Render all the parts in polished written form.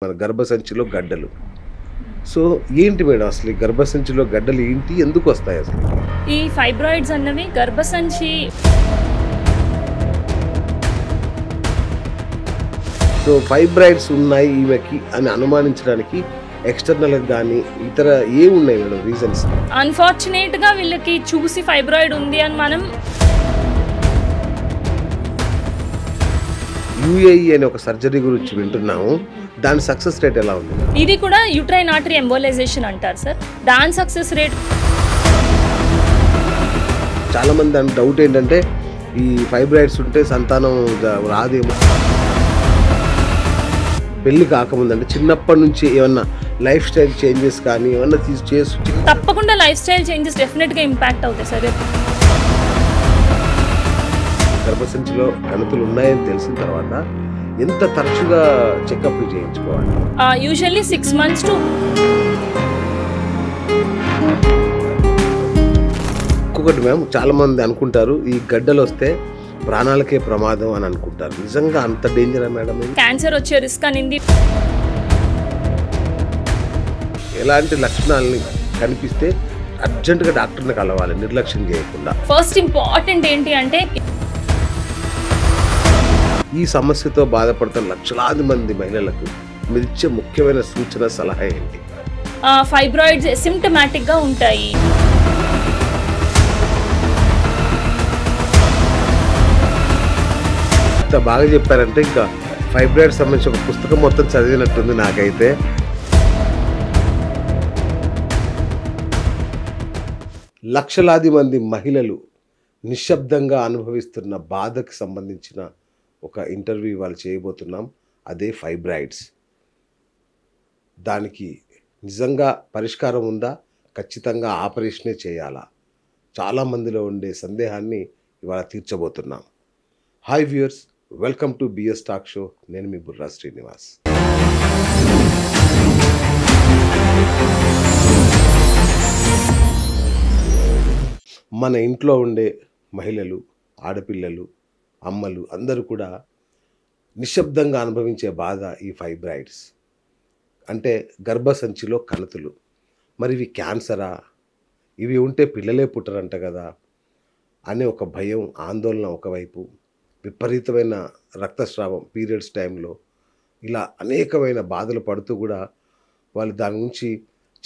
మన గర్భసంచిలో గడ్డలు. సో ఏంటి మేడం అసలు ఈ గర్భసంచిలో గడ్డలు ఏంటి? ఎందుకు వస్తాయి అసలు? ఈ ఫైబ్రాయిడ్స్ అన్నవి గర్భసంచి సో ఫైబ్రాయిడ్స్ ఉన్నాయి ఈమెకి అని అనుమానించడానికి ఎక్స్టర్నల్ కానీ ఇతర ఏమున్నాయి మేడం రీజన్స్? అన్ఫార్చునేట్గా వీళ్ళకి చూసి ఫైబ్రాయిడ్ ఉంది అని మనం యూఏఈ అనే ఒక సర్జరీ గురించి వింటున్నాము. దాని సక్సెస్ రేట్ ఎలా ఉంది? ఇది కూడా యూట్రైన్ ఆర్టరీ ఎంబోలైజేషన్ అంటారు సార్. దాని సక్సెస్ రేట్ చాలా మంది దాని డౌట్ ఏంటంటే ఈ ఫైబ్రాయిడ్స్ ఉంటే సంతానం రాదేమో. పెళ్లి కాకముందు అంటే చిన్నప్పటి నుంచి ఏమన్నా లైఫ్ స్టైల్ చేంజెస్ కానీ ఏమన్నా తప్పకుండా లైఫ్ స్టైల్ చేంజెస్ డెఫినెట్గా ఇంపాక్ట్ అవుతాయి సార్. గర్భసంచిలో కణుతులు ఉన్నాయని తెలిసిన తర్వాత ఎంత తరచుగా చెకప్ చేయించుకోవాలి? యూజువల్లీ 6 months to ఇంకొకటి మ్యామ్, చాలా మంది అనుకుంటారు ఈ గడ్డలు వస్తే ప్రాణాలకే ప్రమాదం అని అనుకుంటారు. నిజంగా అంత డేంజరా మేడం? క్యాన్సర్ వచ్చే రిస్క్ అనింది. ఎలాంటి లక్షణాలని కనిపిస్తే అర్జెంటుగా డాక్టర్ని కలవాలి, నిర్లక్ష్యం చేయకుండా. ఫస్ట్ ఇంపార్టెంట్ ఏంటి అంటే ఈ సమస్యతో బాధపడుతున్న లక్షలాది మంది మహిళలకు మీరు ఇచ్చే ముఖ్యమైన సూచన సలహా ఏంటి? ఫైబ్రాయిడ్స్ సిమ్టమాటిక్గా ఉంటాయి. ఇంత బాగా చెప్పారంటే ఇంకా ఫైబ్రాయిడ్ సంబంధించి ఒక పుస్తకం మొత్తం చదివినట్టుంది నాకైతే. లక్షలాది మంది మహిళలు నిశ్శబ్దంగా అనుభవిస్తున్న బాధకు సంబంధించిన ఒక ఇంటర్వ్యూ వాళ్ళు చేయబోతున్నాం. అదే ఫైబ్రాయిడ్స్. దానికి నిజంగా పరిష్కారం ఉందా? ఖచ్చితంగా ఆపరేషనే చేయాలా? చాలామందిలో ఉండే సందేహాన్ని ఇవాళ తీర్చబోతున్నాం. Hi viewers, welcome to BS talk show. నేను మీ బుర్రా శ్రీనివాస్. మన ఇంట్లో ఉండే మహిళలు, ఆడపిల్లలు, అమ్మలు అందరూ కూడా నిశ్శబ్దంగా అనుభవించే బాధ ఈ ఫైబ్రాయిడ్స్. అంటే గర్భసంచిలో కణుతులు. మరి ఇవి క్యాన్సరా? ఇవి ఉంటే పిల్లలే పుట్టరంట కదా అనే ఒక భయం, ఆందోళన ఒకవైపు, విపరీతమైన రక్తస్రావం పీరియడ్స్ టైంలో, ఇలా అనేకమైన బాధలు పడుతూ కూడా వాళ్ళు దాని గురించి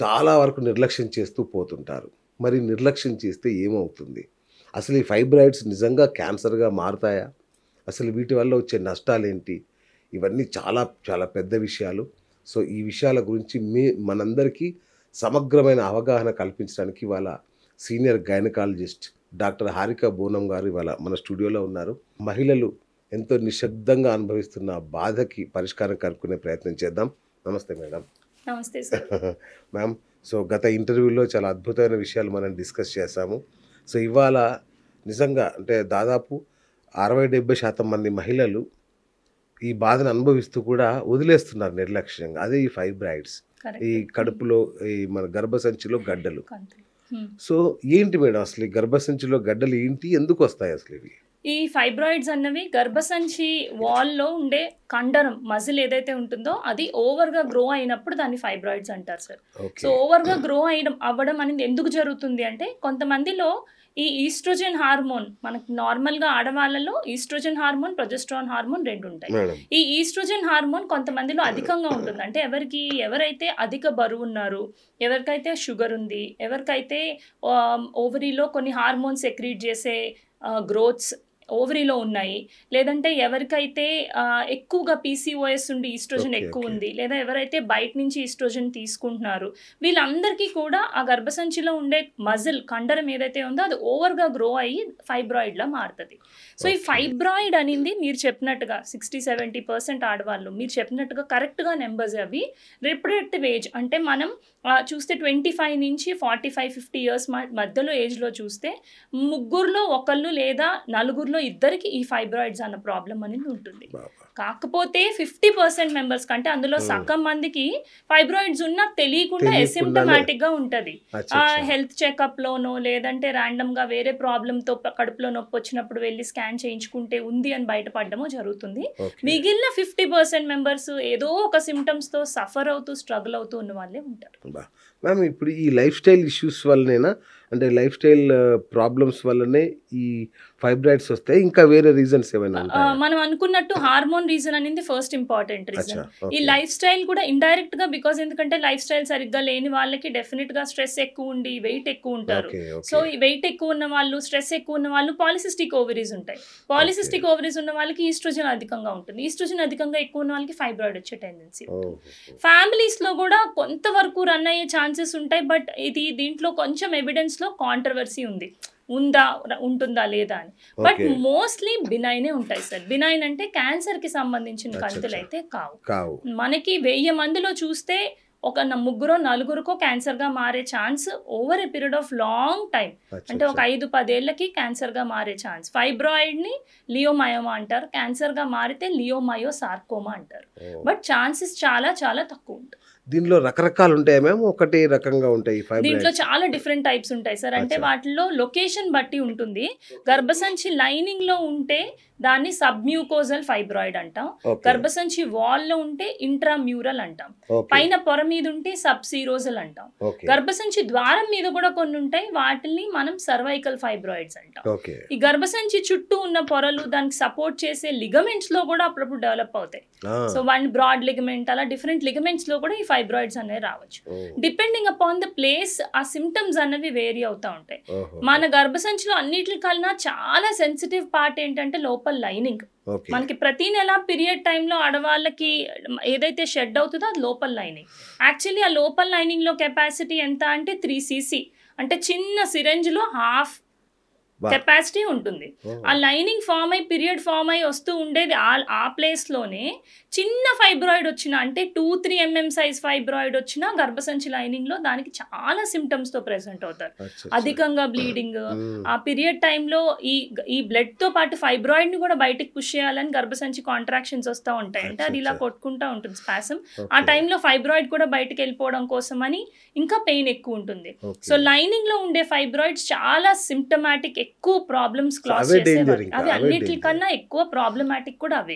చాలా వరకు నిర్లక్ష్యం చేస్తూ పోతుంటారు. మరి నిర్లక్ష్యం చేస్తే ఏమవుతుంది? అసలు ఈ ఫైబ్రాయిడ్స్ నిజంగా క్యాన్సర్గా మారుతాయా? అసలు వీటి వల్ల వచ్చే నష్టాలు ఏంటి? ఇవన్నీ చాలా చాలా పెద్ద విషయాలు. సో ఈ విషయాల గురించి మనందరికీ సమగ్రమైన అవగాహన కల్పించడానికి ఇవాళ సీనియర్ గైనకాలజిస్ట్ డాక్టర్ హారిక బోనం గారు ఇవాళ మన స్టూడియోలో ఉన్నారు. మహిళలు ఎంతో నిశ్శబ్దంగా అనుభవిస్తున్న బాధకి పరిష్కారం కనుక్కునే ప్రయత్నం చేద్దాం. నమస్తే మేడం. నమస్తే సార్. మ్యామ్, సో గత ఇంటర్వ్యూలో చాలా అద్భుతమైన విషయాలు మనం డిస్కస్ చేశాము. సో ఇవాళ నిజంగా అంటే దాదాపు 60-70% మంది మహిళలు ఈ బాధను అనుభవిస్తూ కూడా వదిలేస్తున్నారు నిర్లక్ష్యంగా. అదే ఈ ఫైబ్రాయిడ్స్, ఈ కడుపులో ఈ మన గర్భసంచిలో గడ్డలు. సో ఏంటి మేడం అసలు ఈ గర్భసంచిలో గడ్డలు ఏంటి? ఎందుకు వస్తాయి అసలు ఇవి? ఈ ఫైబ్రాయిడ్స్ అన్నవి గర్భసంచి వాల్లో ఉండే కండరం, మజిల్ ఏదైతే ఉంటుందో అది ఓవర్గా గ్రో అయినప్పుడు దాన్ని ఫైబ్రాయిడ్స్ అంటారు సార్. సో ఓవర్గా గ్రో అవ్వడం అనేది ఎందుకు జరుగుతుంది అంటే కొంతమందిలో ఈ ఈస్ట్రోజన్ హార్మోన్, మనకు నార్మల్గా ఆడవాళ్ళలో ఈస్ట్రోజన్ హార్మోన్, ప్రొజెస్ట్రాన్ హార్మోన్ 2 ఉంటాయి. ఈ ఈస్ట్రోజన్ హార్మోన్ కొంతమందిలో అధికంగా ఉంటుంది. అంటే ఎవరైతే అధిక బరువు ఉన్నారు, ఎవరికైతే షుగర్ ఉంది, ఎవరికైతే ఓవరీలో కొన్ని హార్మోన్స్ సెక్రీట్ చేసే గ్రోత్స్ ఓవరీలో ఉన్నాయి, లేదంటే ఎవరికైతే ఎక్కువగా పీసీఓఎస్ ఉండి ఈస్ట్రోజన్ ఎక్కువ ఉంది, లేదా ఎవరైతే బయట నుంచి ఈస్ట్రోజన్ తీసుకుంటున్నారు, వీళ్ళందరికీ కూడా ఆ గర్భసంచిలో ఉండే మజిల్ కండరం ఏదైతే ఉందో అది ఓవర్గా గ్రో అయ్యి ఫైబ్రాయిడ్లా మారుతుంది. సో ఈ ఫైబ్రాయిడ్ అనేది మీరు చెప్పినట్టుగా 60-70% ఆడవాళ్ళు మీరు చెప్పినట్టుగా కరెక్ట్గా నెంబర్స్ అవి. రిప్రొడక్టివ్ ఏజ్ అంటే మనం చూస్తే 25 నుంచి 45-50 ఇయర్స్ మధ్యలో ఏజ్లో చూస్తే 3 ఒకళ్ళు లేదా 4 ఇద్దరికి ఈ ఫైబ్రాయిడ్స్ అన్న ప్రాబ్లం అనేది ఉంటుంది. కాకపోతే 50% మెంబర్స్ కంటే అందులో సగం మందికి ఫైబ్రాయిడ్స్ ఉన్నా తెలియకుండా ఎసిమ్టమాటిక్ గా ఉంటది. హెల్త్ చెకప్ లోనో లేదంటే ర్యాండమ్ గా వేరే ప్రాబ్లమ్ తో కడుపులో నొప్పి వచ్చినప్పుడు వెళ్ళి స్కాన్ చేయించుకుంటే ఉంది అని బయటపడడమో జరుగుతుంది. మిగిలిన 50% మెంబర్స్ ఏదో ఒక సిమ్టమ్స్ తో సఫర్ అవుతూ స్ట్రగుల్ అవుతూ ఉన్న వాళ్ళే ఉంటారు. మ్యామ్ ఇప్పుడు ఈ లైఫ్ స్టైల్ ఇష్యూస్ వల్లనేనా, అంటే లైఫ్ స్టైల్ ప్రాబ్లమ్స్ వల్లనే ఈ ఫైబ్రాయిడ్స్ వస్తాయి, ఇంకా వేరే రీజన్స్ ఏమైనా ఉంటాయా? మనం అనుకున్నట్టు హార్మోన్ రీజన్ అనేది ఫస్ట్ ఇంపార్టెంట్ రీజన్. ఈ లైఫ్ స్టైల్ కూడా ఇండైరెక్ట్ గా, బికాస్ ఎందుకంటే లైఫ్ స్టైల్ సరిగ్గా లేని వాళ్ళకి డెఫినెట్ గా స్ట్రెస్ ఎక్కువ ఉండి వెయిట్ ఎక్కువ ఉంటారు. సో ఈ వెయిట్ ఎక్కువ ఉన్న వాళ్ళు, స్ట్రెస్ ఎక్కువ ఉన్న వాళ్ళు పాలిసిస్టిక్ ఓవరీస్ ఉంటాయి. పాలిసిస్టిక్ ఓవరీస్ ఉన్న వాళ్ళకి ఈస్ట్రోజన్ అధికంగా ఉంటుంది. ఈస్ట్రోజన్ అధికంగా ఎక్కువ ఉన్న వాళ్ళకి ఫైబ్రాయిడ్ వచ్చే టెండెన్సీ ఉంటుంది. ఫ్యామిలీస్ లో కూడా కొంతవరకు రన్ అయ్యే ఛాన్సెస్ ఉంటాయి. బట్ దీంట్లో కొంచెం ఎవిడెన్స్ లో కాంట్రవర్సీ ఉంది, ఉంటుందా లేదా అని. బట్ మోస్ట్లీ బినైనే ఉంటాయి సార్. బినైన్ అంటే క్యాన్సర్ కి సంబంధించిన కణితులు అయితే కావు. మనకి 1000 మందిలో చూస్తే ఒక 3-4 క్యాన్సర్ గా మారే chance over a period of long time, అంటే ఒక 5-10 ఏళ్ళకి క్యాన్సర్ గా మారే ఛాన్స్. ఫైబ్రాయిడ్ ని లియోమయోమా అంటారు, క్యాన్సర్ గా మారితే లియోమయో సార్కోమా అంటారు. బట్ ఛాన్సెస్ చాలా చాలా తక్కువ ఉంటుంది. దీనిలో రకరకాలు ఉంటాయి మ్యామ్, ఒకటే రకంగా ఉంటాయి? దీంట్లో చాలా డిఫరెంట్ టైప్స్ ఉంటాయి సార్. అంటే వాటిలో లొకేషన్ బట్టి ఉంటుంది. గర్భసంచి లైనింగ్ లో ఉంటే దాన్ని సబ్మ్యూకోజల్ ఫైబ్రాయిడ్ అంటాం. గర్భసంచి వాల్ లో ఉంటే ఇంట్రామ్యూరల్ అంటాం. పైన పొర మీద ఉంటే సబ్సీరోజల్ అంటాం. గర్భసంచి ద్వారం మీద కూడా కొన్ని ఉంటాయి, వాటిని మనం సర్వైకల్ ఫైబ్రాయిడ్స్ అంటాం. ఈ గర్భసంచి చుట్టూ ఉన్న పొరలు, దానికి సపోర్ట్ చేసే లిగమెంట్స్ లో కూడా అప్పుడప్పుడు డెవలప్ అవుతాయి. సో వన్ బ్రాడ్ లిగమెంట్, అలా డిఫరెంట్ లిగమెంట్స్ లో కూడా ఈ ఫైబ్రాయిడ్స్ అనేవి రావచ్చు. డిపెండింగ్ అపాన్ ద ప్లేస్ ఆ సిమ్టమ్స్ అనేవి వేరీ అవుతా ఉంటాయి. మన గర్భసంచిలో అన్నిటికన్నా చాలా సెన్సిటివ్ పార్ట్ ఏంటంటే లోపల లైనింగ్. మనకి ప్రతి నెల పీరియడ్ టైంలో ఆడవాళ్ళకి ఏదైతే షెడ్ అవుతుందో అది లోపల లైనింగ్. యాక్చువల్లీ ఆ లోపల లైనింగ్ లో కెపాసిటీ ఎంత అంటే 3 cc, అంటే చిన్న సిరెంజ్ లో హాఫ్ కెపాసిటీ ఉంటుంది. ఆ లైనింగ్ ఫామ్ అయ్యి పీరియడ్ ఫామ్ అయ్యి వస్తూ ఉండేది ఆ ప్లేస్ లోనే చిన్న ఫైబ్రాయిడ్ వచ్చిన, అంటే 2-3 mm సైజ్ ఫైబ్రాయిడ్ వచ్చిన గర్భసంచి లైనింగ్ లో దానికి చాలా సిమ్టమ్స్ తో ప్రెసెంట్ అవుతారు. అధికంగా బ్లీడింగ్, ఆ పీరియడ్ టైంలో ఈ బ్లడ్ తో పాటు ఫైబ్రాయిడ్ ని కూడా బయటకు పుష్ చేయాలని గర్భసంచి కాంట్రాక్షన్స్ వస్తూ ఉంటాయి. అంటే అది ఇలా కొట్టుకుంటా ఉంటుంది స్పాసం. ఆ టైంలో ఫైబ్రాయిడ్ కూడా బయటకు వెళ్ళిపోవడం కోసం అని ఇంకా పెయిన్ ఎక్కువ ఉంటుంది. సో లైనింగ్ లో ఉండే ఫైబ్రాయిడ్స్ చాలా సిమ్టమాటిక్, ఎక్కువ ప్రాబ్లమ్స్ క్లాస్ చేసేవారు. అవి అన్నిటికన్నా ఎక్కువ ప్రాబ్లమాటిక్ కూడా అవే.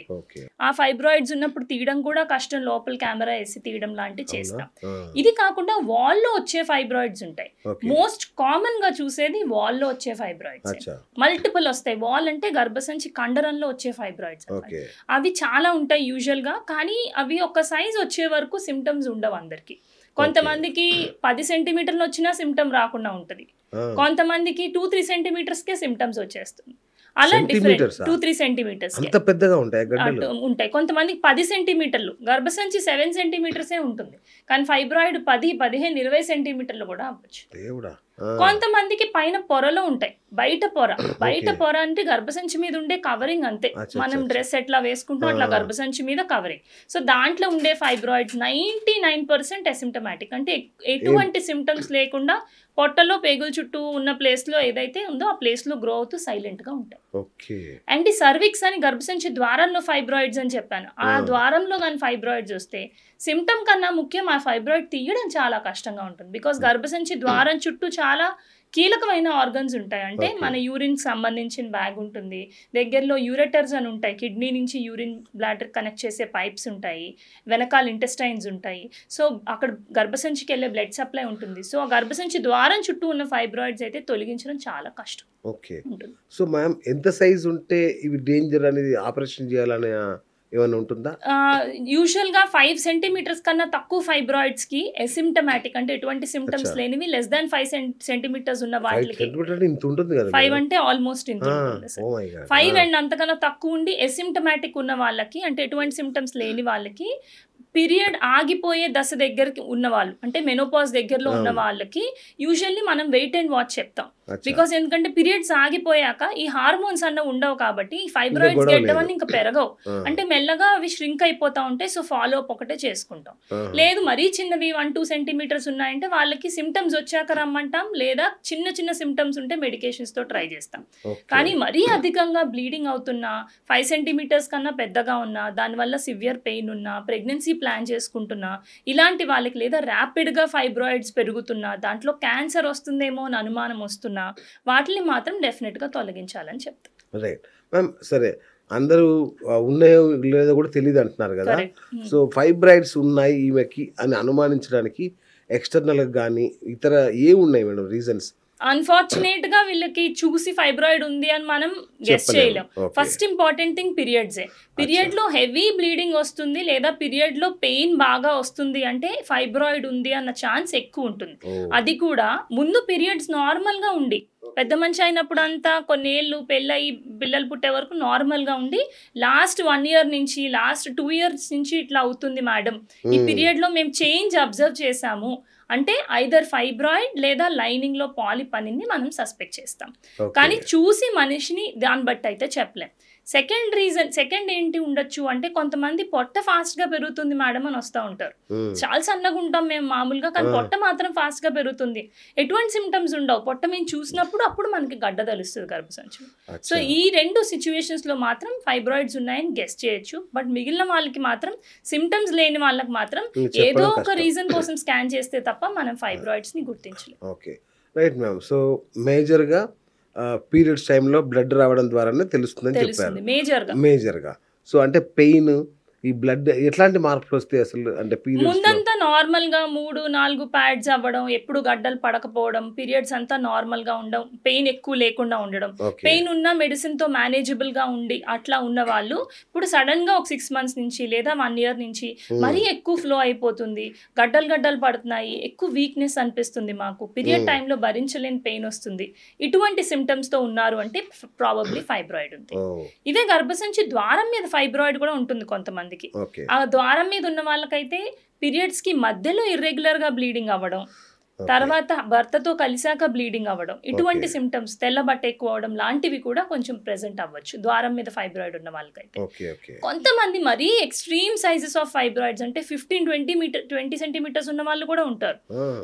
ఆ ఫైబ్రాయిడ్స్ ఉన్నప్పుడు తీయడం కూడా కష్టం, లోపల కెమెరా వేసి తీయడం లాంటివి చేస్తాం. ఇది కాకుండా వాల్ లో వచ్చే ఫైబ్రాయిడ్స్ ఉంటాయి. మోస్ట్ కామన్ గా చూసేది వాల్ లో వచ్చే ఫైబ్రాయిడ్స్. మల్టిపుల్ వస్తాయి. వాల్ అంటే గర్భసంచి కండరంలో వచ్చే ఫైబ్రాయిడ్స్. అవి చాలా ఉంటాయి యూజువల్ గా, కానీ అవి ఒక సైజ్ వచ్చే వరకు సిమ్టమ్స్ ఉండవు అందరికి. కొంతమందికి 10 సెంటీమీటర్లు వచ్చినా సిమ్టమ్ రాకుండా ఉంటుంది. కొంతమందికి 2-3 సెంటీమీటర్స్ కే సిమ్టమ్స్ వచ్చేస్తుంది. అలా డిఫరెంట్ 2-3 సెంటీమీటర్స్ ఉంటాయి. కొంతమందికి 10 సెంటీమీటర్లు, గర్భసంచి 7 సెంటీమీటర్సే ఉంటుంది, కానీ ఫైబ్రాయిడ్ 10, 15, 20 సెంటీమీటర్లు కూడా అవ్వచ్చు. కొంతమందికి పైన పొరలో ఉంటాయి, బయట పొర అంటే గర్భసంచి మీద ఉండే కవరింగ్ అంతే. మనం డ్రెస్ ఎట్లా వేసుకుంటాం అట్లా గర్భసంచి మీద కవరింగ్. సో దాంట్లో ఉండే ఫైబ్రాయిడ్స్ 99% అసిమ్టమాటిక్, అంటే ఎటువంటి సిమ్టమ్స్ లేకుండా పొట్టలో పేగుల చుట్టూ ఉన్న ప్లేస్ లో ఏదైతే ఉందో ఆ ప్లేస్ లో గ్రో అవుతూ సైలెంట్ గా ఉంటాయి. అండ్ ఈ సర్విక్స్ అని గర్భసంచి ద్వారంలో ఫైబ్రాయిడ్స్ అని చెప్పాను. ఆ ద్వారంలో కానీ ఫైబ్రాయిడ్స్ వస్తే సిమ్టమ్ కన్నా ముఖ్యం ఆ ఫైబ్రాయిడ్ తీయడం చాలా కష్టంగా ఉంటుంది. బికాస్ గర్భసంచి ద్వారం చుట్టూ చాలా కీలకమైన ఆర్గన్స్ ఉంటాయి. అంటే మన యూరిన్ సంబంధించిన బ్యాగ్ ఉంటుంది, దగ్గరలో యూరెటర్స్ అని ఉంటాయి, కిడ్నీ నుంచి యూరిన్ బ్లాడర్ కనెక్ట్ చేసే పైప్స్ ఉంటాయి, వెనకాల ఇంటెస్టైన్స్ ఉంటాయి. సో అక్కడ గర్భసంచికి వెళ్ళే బ్లడ్ సప్లై ఉంటుంది. సో ఆ గర్భసంచి ద్వారం చుట్టూ ఉన్న ఫైబ్రాయిడ్స్ అయితే తొలగించడం చాలా కష్టం. ఓకే. సో మ్యామ్ ఎంత సైజ్ ఉంటే ఇవి డేంజర్ అనేది ఆపరేషన్ చేయాలనే ఏమైనా ఉంటుందా? యూజువల్ గా 5 సెంటీమీటర్స్ కన్నా తక్కువ ఫైబ్రాయిడ్స్ కి అసిమ్టమాటిక్, అంటే ఎటువంటి సిమ్టమ్స్ లేనివి, లెస్ దాన్ 5 సెంటీమీటర్స్ ఉన్న వాటికి 5 అంటే ఆల్మోస్ట్ ఇంత ఉంటుంది. 5 అండ్ అంతకన్నా తక్కువ ఉండి అసిమ్టమాటిక్ ఉన్న వాళ్ళకి, అంటే ఎటువంటి సిమ్టమ్స్ లేని వాళ్ళకి, పీరియడ్ ఆగిపోయే దశ దగ్గరికి ఉన్న వాళ్ళు, అంటే మెనోపాజ్ దగ్గరలో ఉన్న వాళ్ళకి యూజువల్లీ మనం వెయిట్ అండ్ వాచ్ చెప్తాం. బికాస్ ఎందుకంటే పీరియడ్స్ ఆగిపోయాక ఈ హార్మోన్స్ అన్న ఉండవు కాబట్టి ఈ ఫైబ్రాయిడ్స్ గొడవ గెడ్డం లేదు. అని ఇంకా పెరగవు. అంటే మెల్లగా అవి ష్రింక్ అయిపోతా ఉంటాయి. సో ఫాలో అప్ ఒకటే చేసుకుంటాం. లేదు మరీ చిన్నవి 1-2 సెంటీమీటర్స్ ఉన్నాయంటే వాళ్ళకి సిమ్టమ్స్ వచ్చాక రమ్మంటాం, లేదా చిన్న చిన్న సిమ్టమ్స్ ఉంటే మెడికేషన్స్ తో ట్రై చేస్తాం. కానీ మరీ అధికంగా బ్లీడింగ్ అవుతున్నా, 5 సెంటీమీటర్స్ కన్నా పెద్దగా ఉన్నా, దానివల్ల సివియర్ పెయిన్ ఉన్నా, ప్రెగ్నెన్సీ ప్లాన్ చేసుకుంటున్నా, ఇలాంటి వాళ్ళకి, లేదా ర్యాపిడ్ గా ఫైబ్రాయిడ్స్ పెరుగుతున్నా, దాంట్లో క్యాన్సర్ వస్తుందేమో అని అనుమానం వస్తున్నా, వాటిని మాత్రం డెఫినెట్ గా తొలగించాలని చెప్తాం. Right ma'am. సరే, అందరూ ఉన్నాయో లేదో కూడా తెలియదు అంటున్నారు కదా. సో ఫైబ్రాయిడ్స్ ఉన్నాయి ఈమెకి అని అనుమానించడానికి ఎక్స్టర్నల్ కానీ ఇతర ఏ ఉన్నాయి మేడం రీజన్స్? అన్ఫార్చునేట్ గా వీళ్ళకి చూసి ఫైబ్రాయిడ్ ఉంది అని మనం గెస్ చేయలేం. ఫస్ట్ ఇంపార్టెంట్ థింగ్ పీరియడ్సే. పీరియడ్ లో హెవీ బ్లీడింగ్ వస్తుంది లేదా పీరియడ్ లో పెయిన్ బాగా వస్తుంది అంటే ఫైబ్రాయిడ్ ఉంది అన్న ఛాన్స్ ఎక్కువ ఉంటుంది. అది కూడా ముందు పీరియడ్స్ నార్మల్ గా ఉండి, పెద్ద మనిషి అయినప్పుడు అంతా కొన్నేళ్ళు పెళ్ళయి పిల్లలు పుట్టే వరకు నార్మల్ గా ఉండి, లాస్ట్ 1 year నుంచి, లాస్ట్ 2 years నుంచి ఇట్లా అవుతుంది మేడం, ఈ పీరియడ్ లో మేము చేంజ్ అబ్జర్వ్ చేసాము అంటే ఐదర్ ఫైబ్రాయిడ్ లేదా లైనింగ్ లో పాలిప్ అని మనం సస్పెక్ట్ చేస్తాం. కానీ చూసి మనిషిని దాన్ని బట్టి అయితే చెప్పలేం. సెకండ్ ఏంటి ఉండొచ్చు అంటే కొంతమంది పొట్ట ఫాస్ట్ గా పెరుగుతుంది మేడం అని వస్తూ ఉంటారు. చాలా సన్నగా ఉంటాం మేము మామూలుగా, కానీ పొట్ట మాత్రం ఫాస్ట్ గా పెరుగుతుంది. ఎటువంటి సిమ్టమ్స్ ఉండవు, పొట్ట మేము చూసినప్పుడు అప్పుడు మనకి గడ్డ తెలుస్తుంది గర్భసంచిలో. సో ఈ 2 సిచ్యువేషన్స్ లో మాత్రం ఫైబ్రాయిడ్స్ ఉన్నాయని గెస్ చేయొచ్చు. బట్ మిగిలిన వాళ్ళకి మాత్రం సిమ్టమ్స్ లేని వాళ్ళకి మాత్రం ఏదో ఒక రీజన్ కోసం స్కాన్ చేస్తే తప్ప మనం ఫైబ్రాయిడ్స్ ని గుర్తించలేం. Okay, right ma'am. సో మేజర్గా పీరియడ్స్ టైంలో బ్లడ్ రావడం ద్వారానే తెలుస్తుందని చెప్పారు మేజర్గా. సో అంటే పెయిన్, ఈ బ్లడ్ ఎట్లాంటి మార్పులు వస్తాయి అసలు? అంటే ముందంతా నార్మల్ గా 3-4 ప్యాడ్స్ అవ్వడం, ఎప్పుడు గడ్డలు పడకపోవడం, పీరియడ్స్ అంతా నార్మల్ గా ఉండడం, పెయిన్ ఎక్కువ లేకుండా ఉండడం, పెయిన్ ఉన్న మెడిసిన్ తో మేనేజబుల్ గా ఉండి అట్లా ఉన్న వాళ్ళు ఇప్పుడు సడన్ గా ఒక 6 months నుంచి లేదా 1 year నుంచి మరీ ఎక్కువ ఫ్లో అయిపోతుంది, గడ్డలు పడుతున్నాయి, ఎక్కువ వీక్నెస్ అనిపిస్తుంది, మాకు పీరియడ్ టైంలో భరించలేని పెయిన్ వస్తుంది, ఇటువంటి సిమ్టమ్స్ తో ఉన్నారు అంటే ప్రాబబ్లీ ఫైబ్రాయిడ్ ఉంది. ఇదే గర్భసంచి ద్వారం మీద ఫైబ్రాయిడ్ కూడా ఉంటుంది కొంతమంది. ఆ ద్వారం మీద ఉన్న వాళ్ళకైతే పీరియడ్స్ కి మధ్యలో ఇర్రెగ్యులర్ గా బ్లీడింగ్ అవ్వడం, తర్వాత భర్తతో కలిసాక బ్లీడింగ్ అవ్వడం, ఇటువంటి సిమ్టమ్స్, తెల్ల బట్ట ఎక్కువ అవడం లాంటివి కూడా కొంచెం ప్రెసెంట్ అవ్వచ్చు ద్వారం మీద ఫైబ్రాయిడ్ ఉన్న వాళ్ళకైతే. కొంతమంది మరీ ఎక్స్ట్రీమ్ సైజెస్ ఆఫ్ ఫైబ్రాయిడ్స్ అంటే 15-20 సెంటీమీటర్స్ ఉన్న వాళ్ళు కూడా ఉంటారు.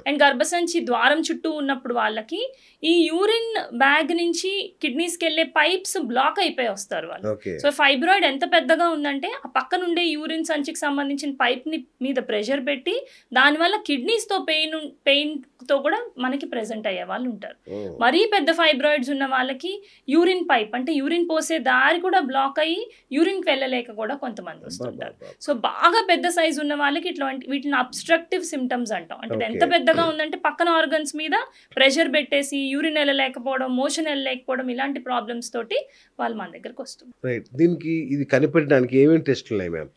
అండ్ గర్భసంచి ద్వారం చుట్టూ ఉన్నప్పుడు వాళ్ళకి ఈ యూరిన్ బ్యాగ్ నుంచి కిడ్నీస్కి వెళ్ళే పైప్స్ బ్లాక్ అయిపోయి వస్తారు వాళ్ళు. సో ఫైబ్రాయిడ్ ఎంత పెద్దగా ఉందంటే ఆ పక్కన ఉండే యూరిన్ సంచికి సంబంధించిన పైప్ ని మీద ప్రెషర్ పెట్టి దానివల్ల కిడ్నీస్ తో పెయిన్ తో కూడా మనకి ప్రెసెంట్ అయ్యే వాళ్ళు ఉంటారు. మరీ పెద్ద ఫైబ్రాయిడ్స్ ఉన్న వాళ్ళకి యూరిన్ పైప్ అంటే యూరిన్ పోసే దారి కూడా బ్లాక్ అయ్యి యూరిన్కి వెళ్ళలేక కూడా కొంతమంది వస్తుంటారు. సో బాగా పెద్ద సైజు ఉన్న వాళ్ళకి ఇట్లాంటి వీటిని అబ్స్ట్రక్టివ్ సిమ్టమ్స్ అంటాం. అంటే ఎంత పెద్దగా ఉందంటే పక్కన ఆర్గన్స్ మీద ప్రెషర్ పెట్టేసి యూరిన్ వెళ్ళలేకపోవడం, మోషన్ వెళ్ళలేకపోవడం, ఇలాంటి ప్రాబ్లమ్స్ తోటి వాళ్ళు మన దగ్గరకు వస్తుంది. దీనికి ఇది కనిపెట్టడానికి ఏమేమి టెస్టులు ఉన్నాయి మ్యామ్?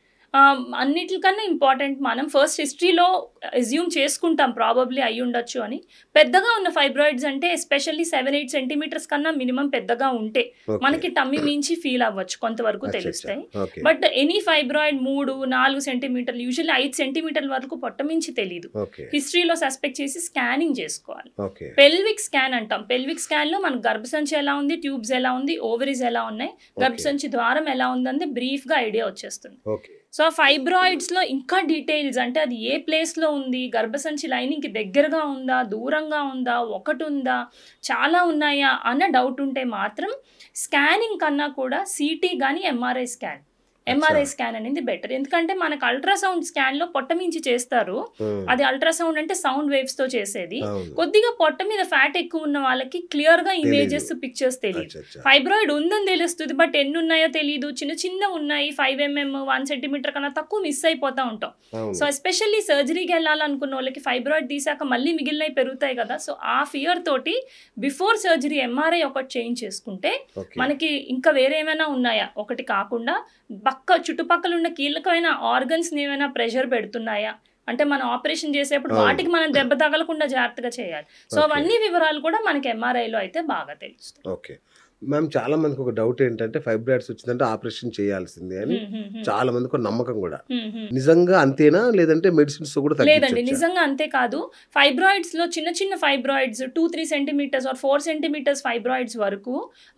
అన్నిటికన్నా ఇంపార్టెంట్, మనం ఫస్ట్ హిస్టరీలో అజ్యూమ్ చేసుకుంటాం ప్రాబబ్లీ అయి ఉండొచ్చు అని. పెద్దగా ఉన్న ఫైబ్రాయిడ్స్ అంటే ఎస్పెషల్లీ 7-8 సెంటీమీటర్స్ కన్నా మినిమం పెద్దగా ఉంటే మనకి టమ్మీ మించి ఫీల్ అవ్వచ్చు, కొంతవరకు తెలుస్తాయి. బట్ ఎనీ ఫైబ్రాయిడ్ 3-4 సెంటీమీటర్లు, యూజువల్లీ 5 సెంటీమీటర్ల వరకు పొట్ట మించి తెలియదు. హిస్టరీలో సస్పెక్ట్ చేసి స్కానింగ్ చేసుకోవాలి. పెల్విక్ స్కాన్ అంటాం. పెల్విక్ స్కాన్ లో మనకు గర్భసంచి ఎలా ఉంది, ట్యూబ్స్ ఎలా ఉంది, ఓవరీస్ ఎలా ఉన్నాయి, గర్భసంచి ద్వారం ఎలా ఉందని బ్రీఫ్ గా ఐడియా వచ్చేస్తుంది. సో ఫైబ్రాయిడ్స్ లో ఇంకా డీటెయిల్స్ అంటే అది ఏ ప్లేస్ లో ఉంది, గర్భసంచి లైనింగ్ కి దగ్గరగా ఉందా, దూరంగా ఉందా, ఒకటి ఉందా, చాలా ఉన్నాయా అన్న డౌట్ ఉంటే మాత్రం స్కానింగ్ కన్నా కూడా సిటీ కానీ ఎంఆర్ఐ స్కాన్ అనేది బెటర్. ఎందుకంటే మనకు అల్ట్రాసౌండ్ స్కాన్ లో పొట్ట మించి చేస్తారు, అది అల్ట్రాసౌండ్ అంటే సౌండ్ వేవ్స్ తో చేసేది. కొద్దిగా పొట్ట మీద ఫ్యాట్ ఎక్కువ ఉన్న వాళ్ళకి క్లియర్ గా ఇమేజెస్, పిక్చర్స్ తెలియదు. ఫైబ్రాయిడ్ ఉందని తెలుస్తుంది బట్ ఎన్ని ఉన్నాయో తెలియదు, చిన్న ఉన్నాయి, 5 mm 1 సెంటీమీటర్ కన్నా తక్కువ మిస్ అయిపోతా ఉంటాం. సో ఎస్పెషల్లీ సర్జరీకి వెళ్ళాలనుకున్న వాళ్ళకి ఫైబ్రాయిడ్ తీసాక మళ్ళీ మిగిలినవి పెరుగుతాయి కదా, సో ఆ ఫియర్ తోటి బిఫోర్ సర్జరీ ఎంఆర్ఐ ఒకటి చేంజ్ చేసుకుంటే మనకి ఇంకా వేరే ఏమైనా ఉన్నాయా, ఒకటి కాకుండా చుట్టుపక్కల ఉన్న కీలకమైన ఆర్గన్స్ ఏమైనా ప్రెషర్ పెడుతున్నాయా, అంటే మనం ఆపరేషన్ చేసేప్పుడు వాటికి మనం దెబ్బ తగలకుండా జాగ్రత్తగా చేయాలి. సో అవన్నీ వివరాలు కూడా మనకి ఎంఆర్ఐలో అయితే బాగా తెలుస్తాయి. ఓకే, మ్యామ్ చాలా మందికి ఒక డౌట్ ఏంటంటే ఫైబ్రాయిడ్స్ వచ్చిందంటే ఆపరేషన్ చేయాల్సిందే అని చాలా మందికి ఒక నమ్మకం కూడా. నిజంగా అంతేనా లేదంటే మెడిసిన్స్ కూడా లేదండి, తగ్గించొచ్చా? నిజంగా అంతే కాదు. ఫైబ్రాయిడ్స్ లో చిన్న చిన్న fibroids 2-3 centimetres or 4 centimetres fibroids వరకు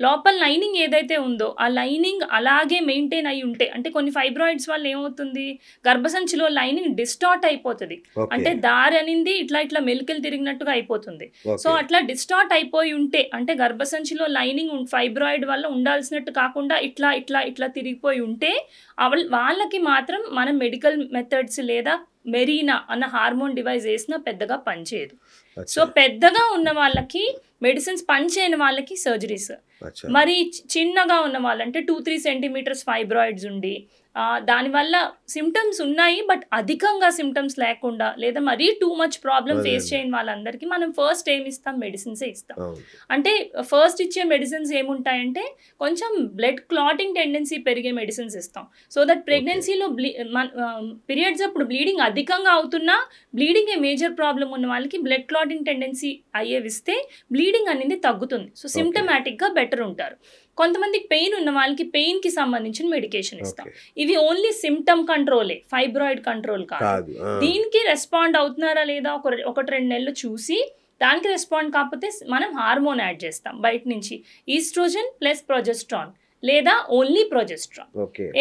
లోపల లైనింగ్ ఏదైతే ఉందో ఆ లైనింగ్ అలాగే మెయింటైన్ అయి ఉంటే, అంటే కొన్ని ఫైబ్రాయిడ్స్ వల్ల ఏమవుతుంది, గర్భసంచిలో లైనింగ్ డిస్టార్ట్ అయిపోతుంది. అంటే దారి అనేది ఇట్లా ఇట్లా మెలికలు తిరిగినట్టుగా అయిపోతుంది. సో అట్లా డిస్టార్ట్ అయిపోయి ఉంటే, అంటే గర్భసంచిలో లైనింగ్ ఫైబ్రాయిడ్ వల్ల ఉండాల్సినట్టు కాకుండా ఇట్లా ఇట్లా ఇట్లా తిరిగిపోయి ఉంటే వాళ్ళకి మాత్రం మనం మెడికల్ మెథడ్స్ లేదా మెరీనా అన్న హార్మోన్ డివైస్ వేసినా పెద్దగా పనిచేయదు. సో పెద్దగా ఉన్న వాళ్ళకి మెడిసిన్స్ పనిచేయని వాళ్ళకి సర్జరీస్. మరి చిన్నగా ఉన్న వాళ్ళంటే 2-3 సెంటీమీటర్స్ ఫైబ్రాయిడ్స్ ఉండి దానివల్ల సిమ్టమ్స్ ఉన్నాయి బట్ అధికంగా సిమ్టమ్స్ లేకుండా లేదా మరీ టూ మచ్ ప్రాబ్లం ఫేస్ చేయని వాళ్ళందరికీ మనం ఫస్ట్ ఏమి ఇస్తాం, మెడిసిన్సే ఇస్తాం. అంటే ఫస్ట్ ఇచ్చే మెడిసిన్స్ ఏముంటాయంటే కొంచెం బ్లడ్ క్లాటింగ్ టెండెన్సీ పెరిగే మెడిసిన్స్ ఇస్తాం. సో దట్ ప్రెగ్నెన్సీలో పీరియడ్స్ అప్పుడు బ్లీడింగ్ అధికంగా అవుతున్నా, బ్లీడింగ్ ఏ మేజర్ ప్రాబ్లం ఉన్న వాళ్ళకి బ్లడ్ క్లాటింగ్ టెండెన్సీ అయ్యేవి ఇస్తే బ్లీడింగ్ అనేది తగ్గుతుంది. సో సిమ్టమాటిక్గా బెటర్ ఉంటారు. కొంతమందికి పెయిన్ ఉన్న వాళ్ళకి పెయిన్కి సంబంధించిన మెడికేషన్ ఇస్తాం. ఇవి ఓన్లీ సిమ్టమ్ కంట్రోలే, ఫైబ్రాయిడ్ కంట్రోల్ కాదు. దీనికి రెస్పాండ్ అవుతున్నారా లేదా 1-2 నెలలు చూసి దానికి రెస్పాండ్ కాకపోతే మనం హార్మోన్ యాడ్ చేస్తాం బయట నుంచి, ఈస్ట్రోజన్ ప్లస్ ప్రొజెస్ట్రాన్ లేదా ఓన్లీ ప్రొజెస్ట్రాన్.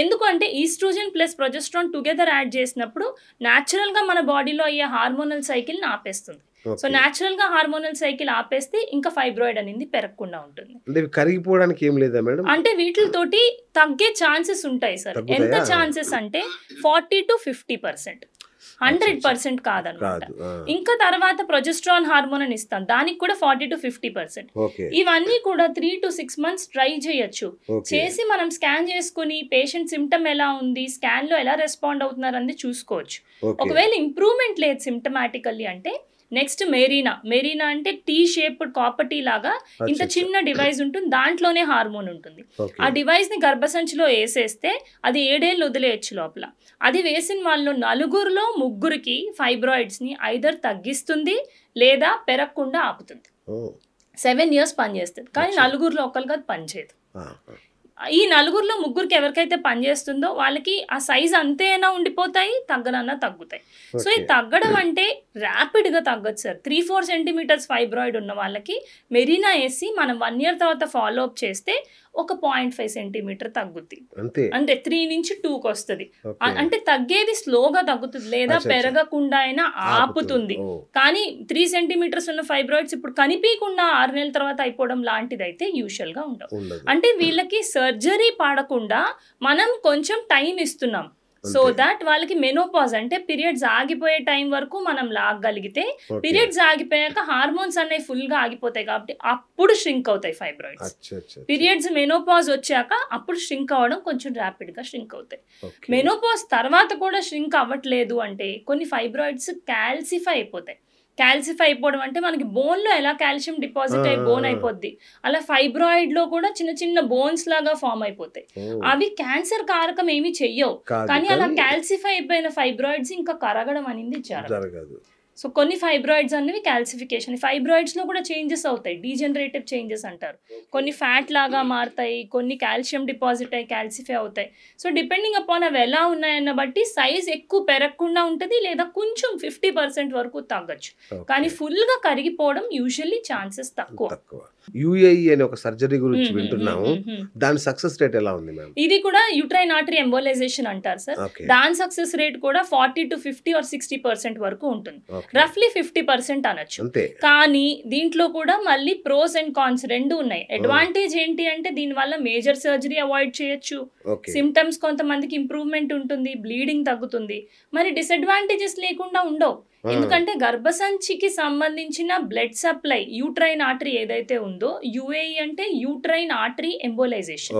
ఎందుకంటే oestrogen plus progesterone together add చేసినప్పుడు న్యాచురల్గా మన బాడీలో అయ్యే హార్మోనల్ సైకిల్ని ఆపేస్తుంది. సో న్యాచురల్ గా హార్మోనల్ సైకిల్ ఆపేస్తే ఇంకా ఫైబ్రాయిడ్ అనేది పెరగకుండా ఉంటుంది. అంటే కరిగిపోవడానికి ఏం లేదా మేడం? అంటే వీటితోటి తగ్గే ఛాన్సెస్ ఉంటాయి సార్. ఎంత ఛాన్సెస్ అంటే 40-50%, 100% కాదన్నమాట. ఇంకా తర్వాత ప్రొజెస్ట్రాన్ హార్మోన్ అని ఇస్తాం, దానికి కూడా 40-50%. ఇవన్నీ కూడా 3 to 6 months ట్రై చేయొచ్చు. చేసి మనం స్కాన్ చేసుకుని పేషెంట్ సిమ్టమ్ ఎలా ఉంది, స్కాన్ లో ఎలా రెస్పాండ్ అవుతున్నారు అనేది చూసుకోవచ్చు. ఒకవేళ ఇంప్రూవ్మెంట్ లేదు సిమ్టమాటికల్లీ అంటే నెక్స్ట్ మెరీనా అంటే టీ షేప్డ్ కాపర్టీ లాగా ఇంత చిన్న డివైస్ ఉంటుంది, దాంట్లోనే హార్మోన్ ఉంటుంది. ఆ డివైస్ ని గర్భసంచిలో వేసేస్తే అది 7 ఏళ్ళు వదిలేయచ్చు లోపల. అది వేసిన వాళ్ళు 4 3 ఫైబ్రాయిడ్స్ ని ఐదర్ తగ్గిస్తుంది లేదా పెరగకుండా ఆపుతుంది. 7 years పనిచేస్తుంది, కానీ 4 ఒకరికి అది పనిచేయదు. ఈ 4 3 ఎవరికైతే పనిచేస్తుందో వాళ్ళకి ఆ సైజ్ అంతేనా ఉండిపోతాయి, తగ్గనన్నా తగ్గుతాయి. సో ఇది తగ్గడం అంటే ర్యాపిడ్ గా తగ్గదు సార్. 3-4 సెంటీమీటర్స్ ఫైబ్రాయిడ్ ఉన్న వాళ్ళకి మెరీనా వేసి మనం 1 year తర్వాత ఫాలో అప్ చేస్తే ఒక 0.5 సెంటీమీటర్ తగ్గుద్ది. అంటే 3 నుంచి 2కి వస్తుంది. అంటే తగ్గేది స్లోగా తగ్గుతుంది లేదా పెరగకుండా అయినా ఆపుతుంది. కానీ 3 సెంటీమీటర్స్ ఉన్న ఫైబ్రాయిడ్స్ ఇప్పుడు కనిపించకుండా 6 నెలల తర్వాత అయిపోవడం లాంటిది అయితే యూజువల్ గా ఉండవు. అంటే వీళ్ళకి సర్జరీ పడకుండా మనం కొంచెం టైం ఇస్తున్నాం. సో దాట్ వాళ్ళకి మెనోపాజ్ అంటే పీరియడ్స్ ఆగిపోయే టైం వరకు మనం లాగగలిగితే, పీరియడ్స్ ఆగిపోయాక హార్మోన్స్ అనేవి ఫుల్ గా ఆగిపోతాయి కాబట్టి అప్పుడు ష్రింక్ అవుతాయి ఫైబ్రాయిడ్స్. పీరియడ్స్ మెనోపాజ్ వచ్చాక అప్పుడు ష్రింక్ అవ్వడం కొంచెం ర్యాపిడ్ గా ష్రింక్ అవుతాయి. మెనోపాజ్ తర్వాత కూడా ష్రింక్ అవ్వట్లేదు అంటే కొన్ని ఫైబ్రాయిడ్స్ క్యాల్సిఫై అయిపోతాయి. క్యాల్సిఫై అయిపోవడం అంటే మనకి బోన్ లో ఎలా కాల్షియం డిపాజిట్ అయి బోన్ అయిపోద్ది, అలా ఫైబ్రాయిడ్ లో కూడా చిన్న చిన్న బోన్స్ లాగా ఫామ్ అయిపోతాయి. అవి క్యాన్సర్ కారకం ఏమి చెయ్యవు, కానీ అలా క్యాల్సిఫై అయిపోయిన ఫైబ్రాయిడ్స్ ఇంకా కరగడం అనేది జరగదు. సో కొన్ని ఫైబ్రాయిడ్స్ అనేవి క్యాల్సిఫికేషన్, ఫైబ్రాయిడ్స్ లో కూడా చేంజెస్ అవుతాయి, డీజనరేటివ్ చేంజెస్ అంటారు. కొన్ని ఫ్యాట్ లాగా మారుతాయి, కొన్ని కాల్షియం డిపాజిట్ అయ్యి క్యాల్సిఫై అవుతాయి. సో డిపెండింగ్ అపాన్ అవి ఎలా ఉన్నాయన్న బట్టి సైజ్ ఎక్కువ పెరగకుండా ఉంటుంది లేదా కొంచెం 50% వరకు తగ్గచ్చు, కానీ ఫుల్ గా కరిగిపోవడం యూజువల్లీ ఛాన్సెస్ తక్కువ. యుఏఈ అనే ఒక సర్జరీ గురించి వింటున్నాము, దాని సక్సెస్ రేట్ ఎలా ఉంది మ్యామ్? ఇది కూడా యూట్రైన్ ఆర్టరీ ఎంబోలైజేషన్ అంటారు సార్. దాని సక్సెస్ రేట్ కూడా 40-50 or 60% వరకు ఉంటుంది. రఫ్లీ 50% అనొచ్చు. కానీ దీంట్లో కూడా మళ్ళీ ప్రోస్ అండ్ కాన్స్ రెండు ఉన్నాయి. అడ్వాంటేజ్ ఏంటి అంటే దీని వల్ల మేజర్ సర్జరీ అవాయిడ్ చేయొచ్చు, సిమ్టమ్స్ కొంతమందికి ఇంప్రూవ్మెంట్ ఉంటుంది, బ్లీడింగ్ తగ్గుతుంది. మరి డిసడ్వాంటేజెస్ లేకుండా ఉండవు, ఎందుకంటే గర్భసంచికి సంబంధించిన బ్లడ్ సప్లై యూట్రైన్ ఆర్టరీ ఏదైతే ఉందో, యుఏఈ అంటే యూట్రైన్ ఆర్టరీ ఎంబోలైజేషన్.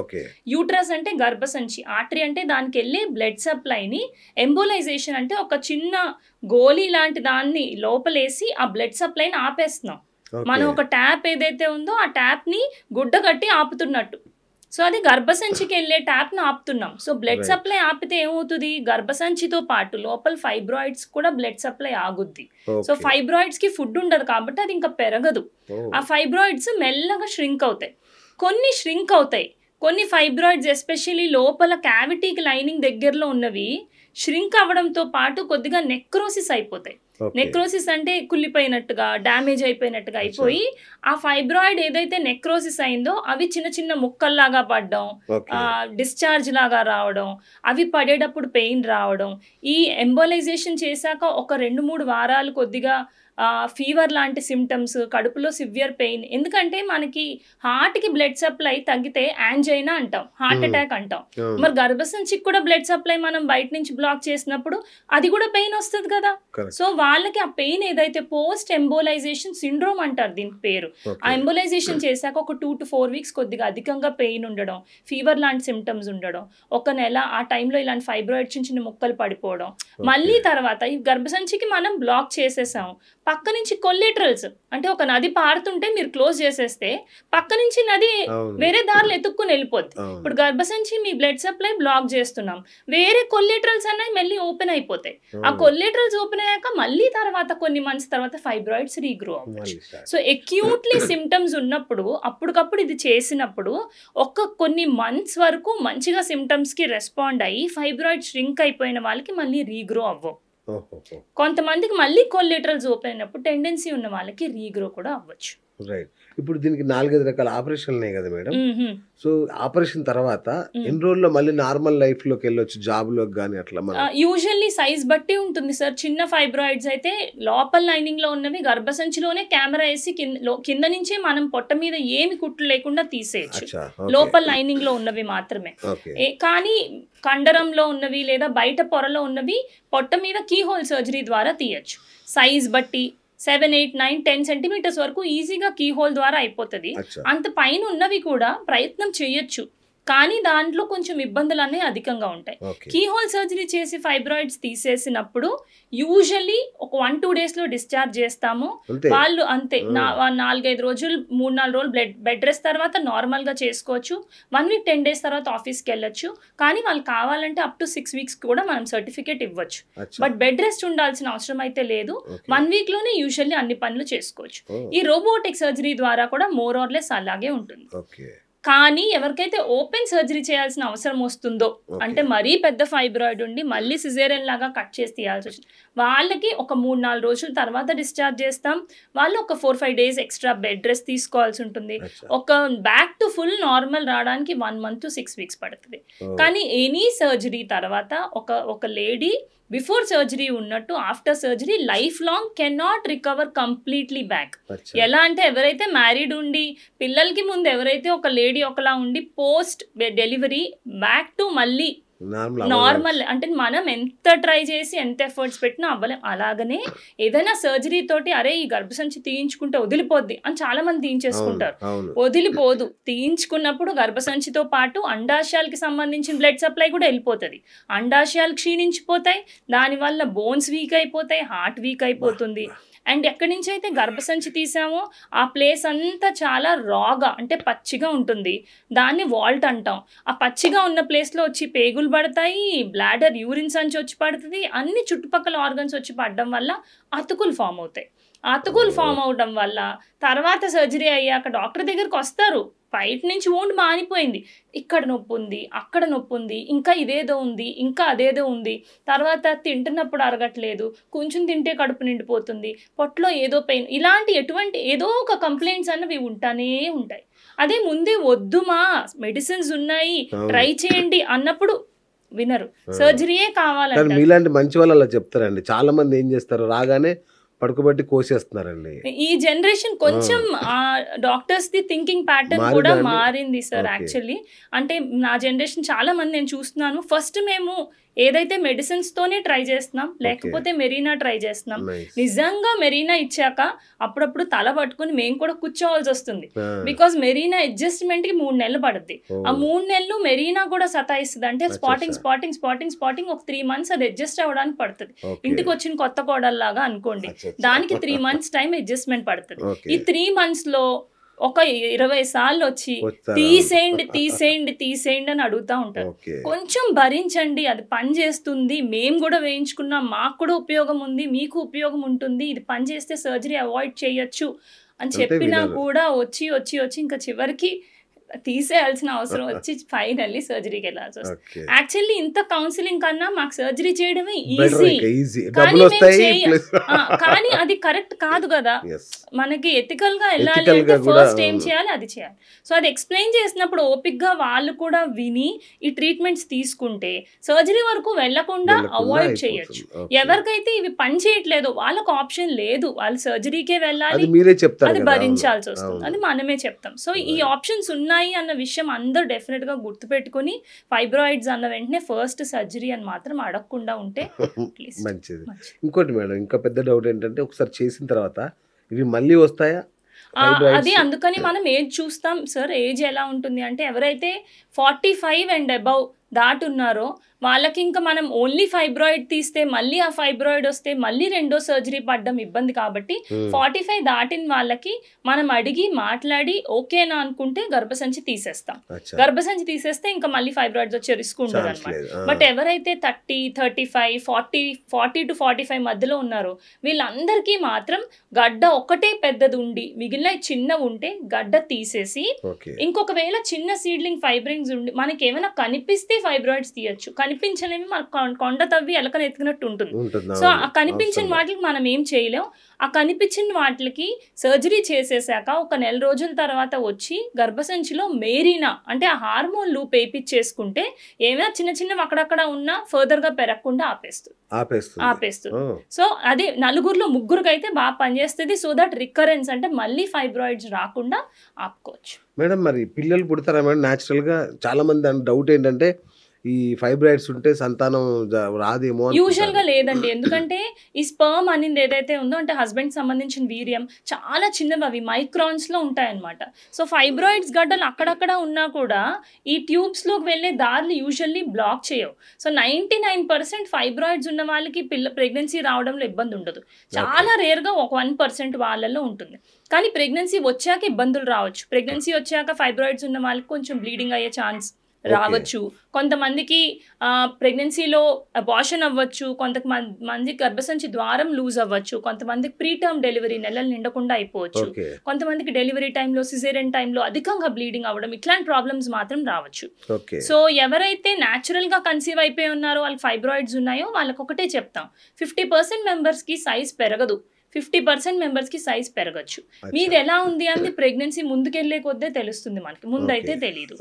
యూట్రస్ అంటే గర్భసంచి, ఆర్టరీ అంటే దానికి వెళ్ళే బ్లడ్ సప్లైని, ఎంబోలైజేషన్ అంటే ఒక చిన్న గోళీ లాంటి దాన్ని లోపలేసి ఆ బ్లడ్ సప్లైని ఆపేస్తున్నాం. మనం ఒక ట్యాప్ ఏదైతే ఉందో ఆ ట్యాప్ ని గుడ్డ కట్టి ఆపుతున్నట్టు. సో అది గర్భసంచికి వెళ్ళే ట్యాప్ను ఆపుతున్నాం. సో బ్లడ్ సప్లై ఆపితే ఏమవుతుంది, గర్భసంచితో పాటు లోపల ఫైబ్రాయిడ్స్ కూడా బ్లడ్ సప్లై ఆగుద్ది. సో ఫైబ్రాయిడ్స్ కి ఫుడ్ ఉండదు కాబట్టి అది ఇంకా పెరగదు, ఆ ఫైబ్రాయిడ్స్ మెల్లగా ష్రింక్ అవుతాయి. కొన్ని ష్రింక్ అవుతాయి. కొన్ని ఫైబ్రాయిడ్స్ ఎస్పెషల్లీ లోపల క్యావిటీకి లైనింగ్ దగ్గరలో ఉన్నవి ష్రింక్ అవ్వడంతో పాటు కొద్దిగా నెక్రోసిస్ అయిపోతాయి. నెక్రోసిస్ అంటే కుళ్ళిపోయినట్టుగా, డ్యామేజ్ అయిపోయినట్టుగా అయిపోయి ఆ ఫైబ్రాయిడ్ ఏదైతే నెక్రోసిస్ అయిందో అవి చిన్న చిన్న ముక్కల్లాగా పడడం, డిశ్చార్జ్ లాగా రావడం, అవి పడేటప్పుడు పెయిన్ రావడం. ఈ ఎంబోలైజేషన్ చేశాక ఒక 2-3 వారాలు కొద్దిగా ఫీవర్ లాంటి సిమ్టమ్స్, కడుపులో సివియర్ పెయిన్. ఎందుకంటే మనకి హార్ట్కి బ్లడ్ సప్లై తగ్గితే యాంజైనా అంటాం, హార్ట్ అటాక్ అంటాం. మరి గర్భసంచికి కూడా బ్లడ్ సప్లై మనం బయట నుంచి బ్లాక్ చేసినప్పుడు అది కూడా పెయిన్ వస్తుంది కదా. సో వాళ్ళకి ఆ పెయిన్ ఏదైతే పోస్ట్ ఎంబోలైజేషన్ సిండ్రోమ్ అంటారు దీని పేరు. ఆ ఎంబోలైజేషన్ చేశాక ఒక 2 to 4 weeks కొద్దిగా అధికంగా పెయిన్ ఉండడం, ఫీవర్ లాంటి సిమ్టమ్స్ ఉండడం, ఒక నెల ఆ టైంలో ఇలాంటి ఫైబ్రాయిడ్ చిన్న చిన్న ముక్కలు పడిపోవడం. మళ్ళీ తర్వాత ఈ గర్భసంచికి మనం బ్లాక్ చేసేసాం, పక్క నుంచి కొల్లెటరల్స్ అంటే ఒక నది పారుతుంటే మీరు క్లోజ్ చేసేస్తే పక్క నుంచి నది వేరే దారిలో ఎత్తుక్కుని వెళ్ళిపోద్ది. ఇప్పుడు గర్భసంచి మీ బ్లడ్ సప్లై బ్లాక్ చేస్తున్నాం, వేరే కొల్లెటరల్స్ అన్నవి మళ్ళీ ఓపెన్ అయిపోతాయి. ఆ కొల్లెటరల్స్ ఓపెన్ అయ్యాక మళ్ళీ తర్వాత కొన్ని మంత్స్ తర్వాత ఫైబ్రాయిడ్స్ రీగ్రో అవ్వచ్చు. సో అక్యూట్లీ సిమ్టమ్స్ ఉన్నప్పుడు అప్పటికప్పుడు ఇది చేసినప్పుడు కొన్ని మంత్స్ వరకు మంచిగా సిమ్టమ్స్ కి రెస్పాండ్ అయ్యి ఫైబ్రాయిడ్ ష్రింక్ అయిపోయిన వాళ్ళకి మళ్ళీ రీగ్రో అవ్వవు. కొంతమందికి మళ్ళీ కొల్లెటరల్స్ ఓపెన్ అయినప్పుడు టెండెన్సీ ఉన్న వాళ్ళకి రీగ్రో కూడా అవ్వచ్చు. రైట్. ఇప్పుడు దీనికి 4-5 రకాల ఆపరేషన్లు ఉన్నాయి కదా మేడం. సో ఆపరేషన్ తర్వాత ఎన్ని రోజుల్లో మళ్ళీ నార్మల్ లైఫ్ లోకి వెళ్ళొచ్చు, జాబ్ లోకి కానీ అట్లా? యూజువల్లీ సైజ్ బట్టి ఉంటుంది సార్. చిన్న ఫైబ్రాయిడ్స్ అయితే లోపల లైనింగ్ లో ఉన్నవి గర్భసంచిలోనే కెమెరా వేసి కింద నుంచే మనం పొట్ట మీద ఏమి కుట్లు లేకుండా తీసేయచ్చు, లోపల లైనింగ్ లో ఉన్నవి మాత్రమే. కానీ కండరంలో ఉన్నవి లేదా బయట పొరలో ఉన్నవి పొట్ట మీద కీ హోల్ సర్జరీ ద్వారా తీయచ్చు. సైజ్ బట్టి 7, 8, 9, 10 సెంటీమీటర్స్ వరకు ఈజీగా కీ హోల్ ద్వారా అయిపోతుంది. అంత పైన ఉన్నవి కూడా ప్రయత్నం చేయొచ్చు, కానీ దాంట్లో కొంచెం ఇబ్బందులు అనేవి అధికంగా ఉంటాయి. కీ హోల్ సర్జరీ చేసి ఫైబ్రాయిడ్స్ తీసేసినప్పుడు యూజువల్లీ ఒక 1-2 days లో డిశ్చార్జ్ చేస్తాము. వాళ్ళు అంతే 4-5 రోజులు 3-4 రోజులు బెడ్ రెస్ట్ తర్వాత నార్మల్ గా చేసుకోవచ్చు. 1 week 10 days తర్వాత ఆఫీస్కి వెళ్ళొచ్చు. కానీ వాళ్ళు కావాలంటే up to 6 weeks కూడా మనం సర్టిఫికేట్ ఇవ్వచ్చు. బట్ బెడ్ రెస్ట్ ఉండాల్సిన అవసరం అయితే లేదు. 1 week లోనే యూజువల్లీ అన్ని పనులు చేసుకోవచ్చు. ఈ రోబోటిక్ సర్జరీ ద్వారా కూడా మోర్ ఆర్ లెస్ అలాగే ఉంటుంది. కానీ ఎవరికైతే ఓపెన్ సర్జరీ చేయాల్సిన అవసరం వస్తుందో, అంటే మరీ పెద్ద ఫైబ్రాయిడ్ ఉండి మళ్ళీ సిజేరియన్ లాగా కట్ చేసి తీయాల్సి వచ్చింది, వాళ్ళకి ఒక 3-4 రోజుల తర్వాత డిశ్చార్జ్ చేస్తాం. వాళ్ళు ఒక 4-5 days ఎక్స్ట్రా బెడ్ రెస్ట్ తీసుకోవాల్సి ఉంటుంది. ఒక బ్యాక్ టు ఫుల్ నార్మల్ రావడానికి 1 month to 6 weeks పడుతుంది. కానీ ఎనీ సర్జరీ తర్వాత ఒక లేడీ బిఫోర్ సర్జరీ ఉన్నట్టు after surgery life long can not recover completely back. ఎలా అంటే ఎవరైతే మ్యారీడ్ ఉండి పిల్లలకి ముందు ఎవరైతే ఒక లేడీ ఒకలా ఉండి పోస్ట్ డెలివరీ బ్యాక్ టు మళ్ళీ నార్మల్ అంటే మనం ఎంత ట్రై చేసి ఎంత ఎఫర్ట్స్ పెట్టినా అవ్వలేం. అలాగనే ఏదైనా సర్జరీ తోటి అరే ఈ గర్భసంచి తీయించుకుంటే వదిలిపోద్ది అని చాలా మంది తీయించేసుకుంటారు. వదిలిపోదు. తీయించుకున్నప్పుడు గర్భసంచితో పాటు అండాశయాలకి సంబంధించిన బ్లడ్ సప్లై కూడా వెళ్ళిపోతుంది. అండాశయాలు క్షీణించిపోతాయి, దానివల్ల బోన్స్ వీక్ అయిపోతాయి, హార్ట్ వీక్ అయిపోతుంది. అండ్ ఎక్కడి నుంచి అయితే గర్భసంచి తీసామో ఆ ప్లేస్ అంతా చాలా రాగా అంటే పచ్చిగా ఉంటుంది. దాన్ని వాల్ట్ అంటాం. ఆ పచ్చిగా ఉన్న ప్లేస్లో వచ్చి పేగులు పడతాయి, బ్లాడర్ యూరిన్ సంచి వచ్చి పడుతుంది, అన్ని చుట్టుపక్కల ఆర్గన్స్ వచ్చి పడడం వల్ల అతుకులు ఫామ్ అవుతాయి. అతుకులు ఫామ్ అవడం వల్ల తర్వాత సర్జరీ అయ్యాక డాక్టర్ దగ్గరికి వస్తారు, బయట నుంచి వూండ్ మానిపోయింది, ఇక్కడ నొప్పి ఉంది, అక్కడ నొప్పి ఉంది, ఇంకా ఇదేదో ఉంది, ఇంకా అదేదో ఉంది, తర్వాత తింటున్నప్పుడు అరగట్లేదు, కొంచెం తింటే కడుపు నిండిపోతుంది, పొట్టలో ఏదో పెయిన్, ఇలాంటి ఏదో ఒక కంప్లైంట్స్ అన్నవి ఉంటానే ఉంటాయి. అదే ముందే వద్దుమా మెడిసిన్స్ ఉన్నాయి ట్రై చేయండి అన్నప్పుడు వినరు, సర్జరీయే కావాలంటే. మీలాంటి మంచి వాళ్ళు అలా చెప్తారండి. చాలా మంది ఏం చేస్తారు, రాగానే పడుకోబెట్టి కోసేస్తున్నారండి. ఈ జనరేషన్ కొంచెం డాక్టర్స్ ది థింకింగ్ ప్యాటర్న్ కూడా మారింది సార్. యాక్చువల్లీ అంటే నా జనరేషన్ చాలా మంది నేను చూస్తున్నాను, ఫస్ట్ మేము ఏదైతే మెడిసిన్స్ తోనే ట్రై చేస్తున్నాం, లేకపోతే మెరీనా ట్రై చేస్తున్నాం. నిజంగా మెరీనా ఇచ్చాక అప్పుడప్పుడు తల పట్టుకుని మేము కూడా కూర్చోవాల్సి వస్తుంది. బికాస్ మెరీనా అడ్జస్ట్మెంట్ కి 3 నెలలు పడుతుంది. ఆ 3 నెలలు మెరీనా కూడా సతాయిస్తుంది. అంటే స్పాటింగ్ ఒక 3 months అది అడ్జస్ట్ అవ్వడానికి పడుతుంది. ఇంటికి వచ్చిన కొత్త కోడల్లాగా అనుకోండి, దానికి 3 months టైం అడ్జస్ట్మెంట్ పడుతుంది. ఈ 3 months లో ఒక 20 సార్లు వచ్చి తీసేయండి అని అడుగుతా ఉంటారు. కొంచెం భరించండి, అది పని చేస్తుంది, మేము కూడా వేయించుకున్నాం, మాకు కూడా ఉపయోగం ఉంది, మీకు ఉపయోగం ఉంటుంది, ఇది పని చేస్తే సర్జరీ అవాయిడ్ చేయొచ్చు అని చెప్పినా కూడా వచ్చి ఇంకా చివరికి తీసేయాల్సిన అవసరం వచ్చి ఫైనల్లీ సర్జరీకి వెళ్ళాల్సి వస్తుంది. ఓకే. యాక్చువల్లీ ఇంత కౌన్సిలింగ్ కన్నా మాకు సర్జరీ చేయడమే బెటర్, ఈజీ. ఇంకా ఈజీ, కానీ డబ్బులు మేము వస్తాయి ప్లస్ కానీ అది కరెక్ట్ కాదు కదా. yes మనకి ఎథికల్ గా వెళ్ళాలి Ethical అంటే గా కూడా, ఫస్ట్ ఏం చేయాలి అది చేయాలి. సో అది ఎక్స్ప్లెయిన్ చేసినప్పుడు ఓపిక్ గా వాళ్ళు కూడా విని ఈ ట్రీట్మెంట్స్ తీసుకుంటే సర్జరీ వరకు వెళ్లకుండా అవాయిడ్ చేయొచ్చు. ఎవరికైతే ఇవి పని చేయట్లేదో వాళ్ళకు ఆప్షన్ లేదు, వాళ్ళు సర్జరీకే వెళ్ళాలి, అది మీరే చెప్తారు అది కదా. భరించాల్సి వస్తుంది, అవును. అది మనమే చెప్తాం. సో ఈ ఆప్షన్స్ ఉన్నాయి అన్న విషయం అందరూ డెఫినెట్ గా గుర్తుపెట్టుకుని ఫైబ్రాయిడ్స్ అన్న వెంటనే ఫస్ట్ సర్జరీ అని మాత్రం అడగకుండా ఉంటే ప్లీజ్ మంచిది. ఇంకోటి మేడం, ఇంకా పెద్ద డౌట్ ఏంటంటే ఒకసారి చేసిన తర్వాత ఇవి మళ్ళీ వస్తాయా? అది అందుకని మనం ఏజ్ చూస్తాం సార్. ఏజ్ ఎలా ఉంటుంది అంటే ఎవరైతే 45 అండ్ అబౌవ్ దాటున్నారో వాళ్ళకి ఇంకా మనం ఓన్లీ ఫైబ్రాయిడ్ తీస్తే మళ్ళీ ఆ ఫైబ్రాయిడ్ వస్తే మళ్ళీ రెండో సర్జరీ పడ్డం ఇబ్బంది కాబట్టి 45 దాటిన వాళ్ళకి మనం అడిగి మాట్లాడి ఓకేనా అనుకుంటే గర్భసంచి తీసేస్తాం. గర్భసంచి తీసేస్తే ఇంకా మళ్ళీ ఫైబ్రాయిడ్స్ వచ్చే రిస్క్ ఉండదు అనమాట. బట్ ఎవరైతే 30, 35, 40 to 45 మధ్యలో ఉన్నారో వీళ్ళందరికీ మాత్రం గడ్డ ఒక్కటే పెద్దది ఉండి మిగిలిన చిన్న ఉంటే గడ్డ తీసేసి ఇంకొకవేళ చిన్న సీడ్లింగ్ ఫైబ్రింగ్స్ ఉండి మనకి ఏమైనా కనిపిస్తే ఫైబ్రాయిడ్స్ తీయచ్చు, కనిపించలేమి మనకు కొండ తవ్వి ఎలకన ఎత్తుకున్నట్టు ఉంటుంది. సో ఆ కనిపించిన వాటికి మనం ఏం చేయలేం. ఆ కనిపించిన వాటికి సర్జరీ చేసేసాక ఒక నెల రోజుల తర్వాత వచ్చి గర్భసంచిలో మేరీనా అంటే ఆ హార్మోన్ లూప్ వేయించేసుకుంటే ఏమైనా చిన్న చిన్నవి అక్కడక్కడ ఉన్నా ఫర్దర్ గా పెరగకుండా ఆపేస్తుంది. సో అదే నలుగురిలో ముగ్గురికి అయితే బాగా పనిచేస్తుంది. సో దట్ రికరెన్స్ అంటే మళ్ళీ ఫైబ్రాయిడ్స్ రాకుండా ఆపుకోవచ్చు. మేడం మరి పిల్లలు పుడతారా మేడం? న్యాచురల్ గా చాలా మంది డౌట్ ఏంటంటే ఈ ఫైబ్రాయిడ్స్ ఉంటే సంతానం రాదేమో. యూజువల్ గా లేదండి, ఎందుకంటే ఈ స్పర్మ్ అనేది ఏదైతే ఉందో అంటే హస్బెండ్ సంబంధించిన వీర్యం చాలా చిన్నవి, అవి మైక్రాన్స్ లో ఉంటాయన్నమాట. సో ఫైబ్రాయిడ్స్ గడ్డలు అక్కడక్కడ ఉన్నా కూడా ఈ ట్యూబ్స్ లోకి వెళ్ళే దారులు యూజువల్లీ బ్లాక్ చేయవు. సో 99% ఫైబ్రాయిడ్స్ ఉన్న వాళ్ళకి ప్రెగ్నెన్సీ రావడంలో ఇబ్బంది ఉండదు. చాలా రేర్ గా ఒక 1% వాళ్ళలో ఉంటుంది. కానీ ప్రెగ్నెన్సీ వచ్చాక ఇబ్బందులు రావచ్చు. ప్రెగ్నెన్సీ వచ్చాక ఫైబ్రాయిడ్స్ ఉన్న వాళ్ళకి కొంచెం బ్లీడింగ్ అయ్యే ఛాన్స్ రావచ్చు. కొంతమందికి ప్రెగ్నెన్సీలో అబార్షన్ అవ్వచ్చు, కొంతమంది గర్భసంచి ద్వారం లూజ్ అవ్వచ్చు, కొంతమందికి ప్రీటర్మ్ డెలివరీ నెలలు నిండకుండా అయిపోవచ్చు, కొంతమందికి డెలివరీ టైంలో సిజేరియన్ టైంలో అధికంగా బ్లీడింగ్ అవ్వడం, ఇట్లాంటి ప్రాబ్లమ్స్ మాత్రం రావచ్చు. సో ఎవరైతే న్యాచురల్ గా కన్సీవ్ అయిపోయి ఉన్నారో వాళ్ళకి ఫైబ్రాయిడ్స్ ఉన్నాయో వాళ్ళకి ఒకటే చెప్తాం, 50% మెంబర్స్ కి సైజ్ పెరగదు, 50% మెంబర్స్ కి సైజ్ పెరగచ్చు. మీది ఎలా ఉంది అని ప్రెగ్నెన్సీ ముందుకెళ్లే కొద్దే తెలుస్తుంది, మనకి ముందైతే తెలియదు.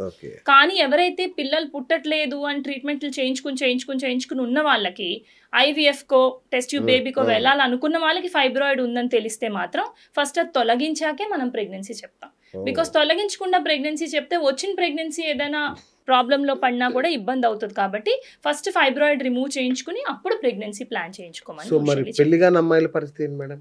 కానీ ఎవరైతే పిల్లలు పుట్టట్లేదు అని ట్రీట్మెంట్లు చేయించుకుని ఉన్న వాళ్ళకి ఐవీఎఫ్ కో టెస్ట్ ట్యూబ్ బేబీకో వెళ్ళాలనుకున్న వాళ్ళకి ఫైబ్రాయిడ్ ఉందని తెలిస్తే మాత్రం ఫస్ట్ అది తొలగించాకే మనం ప్రెగ్నెన్సీ చెప్తాం. బికాస్ తొలగించకుండా ప్రెగ్నెన్సీ చెప్తే వచ్చిన ప్రెగ్నెన్సీ ఏదైనా ప్రాబ్లంలో పడినా కూడా ఇబ్బంది అవుతుంది. కాబట్టి ఫస్ట్ ఫైబ్రాయిడ్ రిమూవ్ చేయించుకుని అప్పుడు ప్రెగ్నెన్సీ ప్లాన్ చేయించుకోమని. సో మరి పెళ్లిగాని అమ్మాయిల పరిస్థితి ఏంటి మేడం?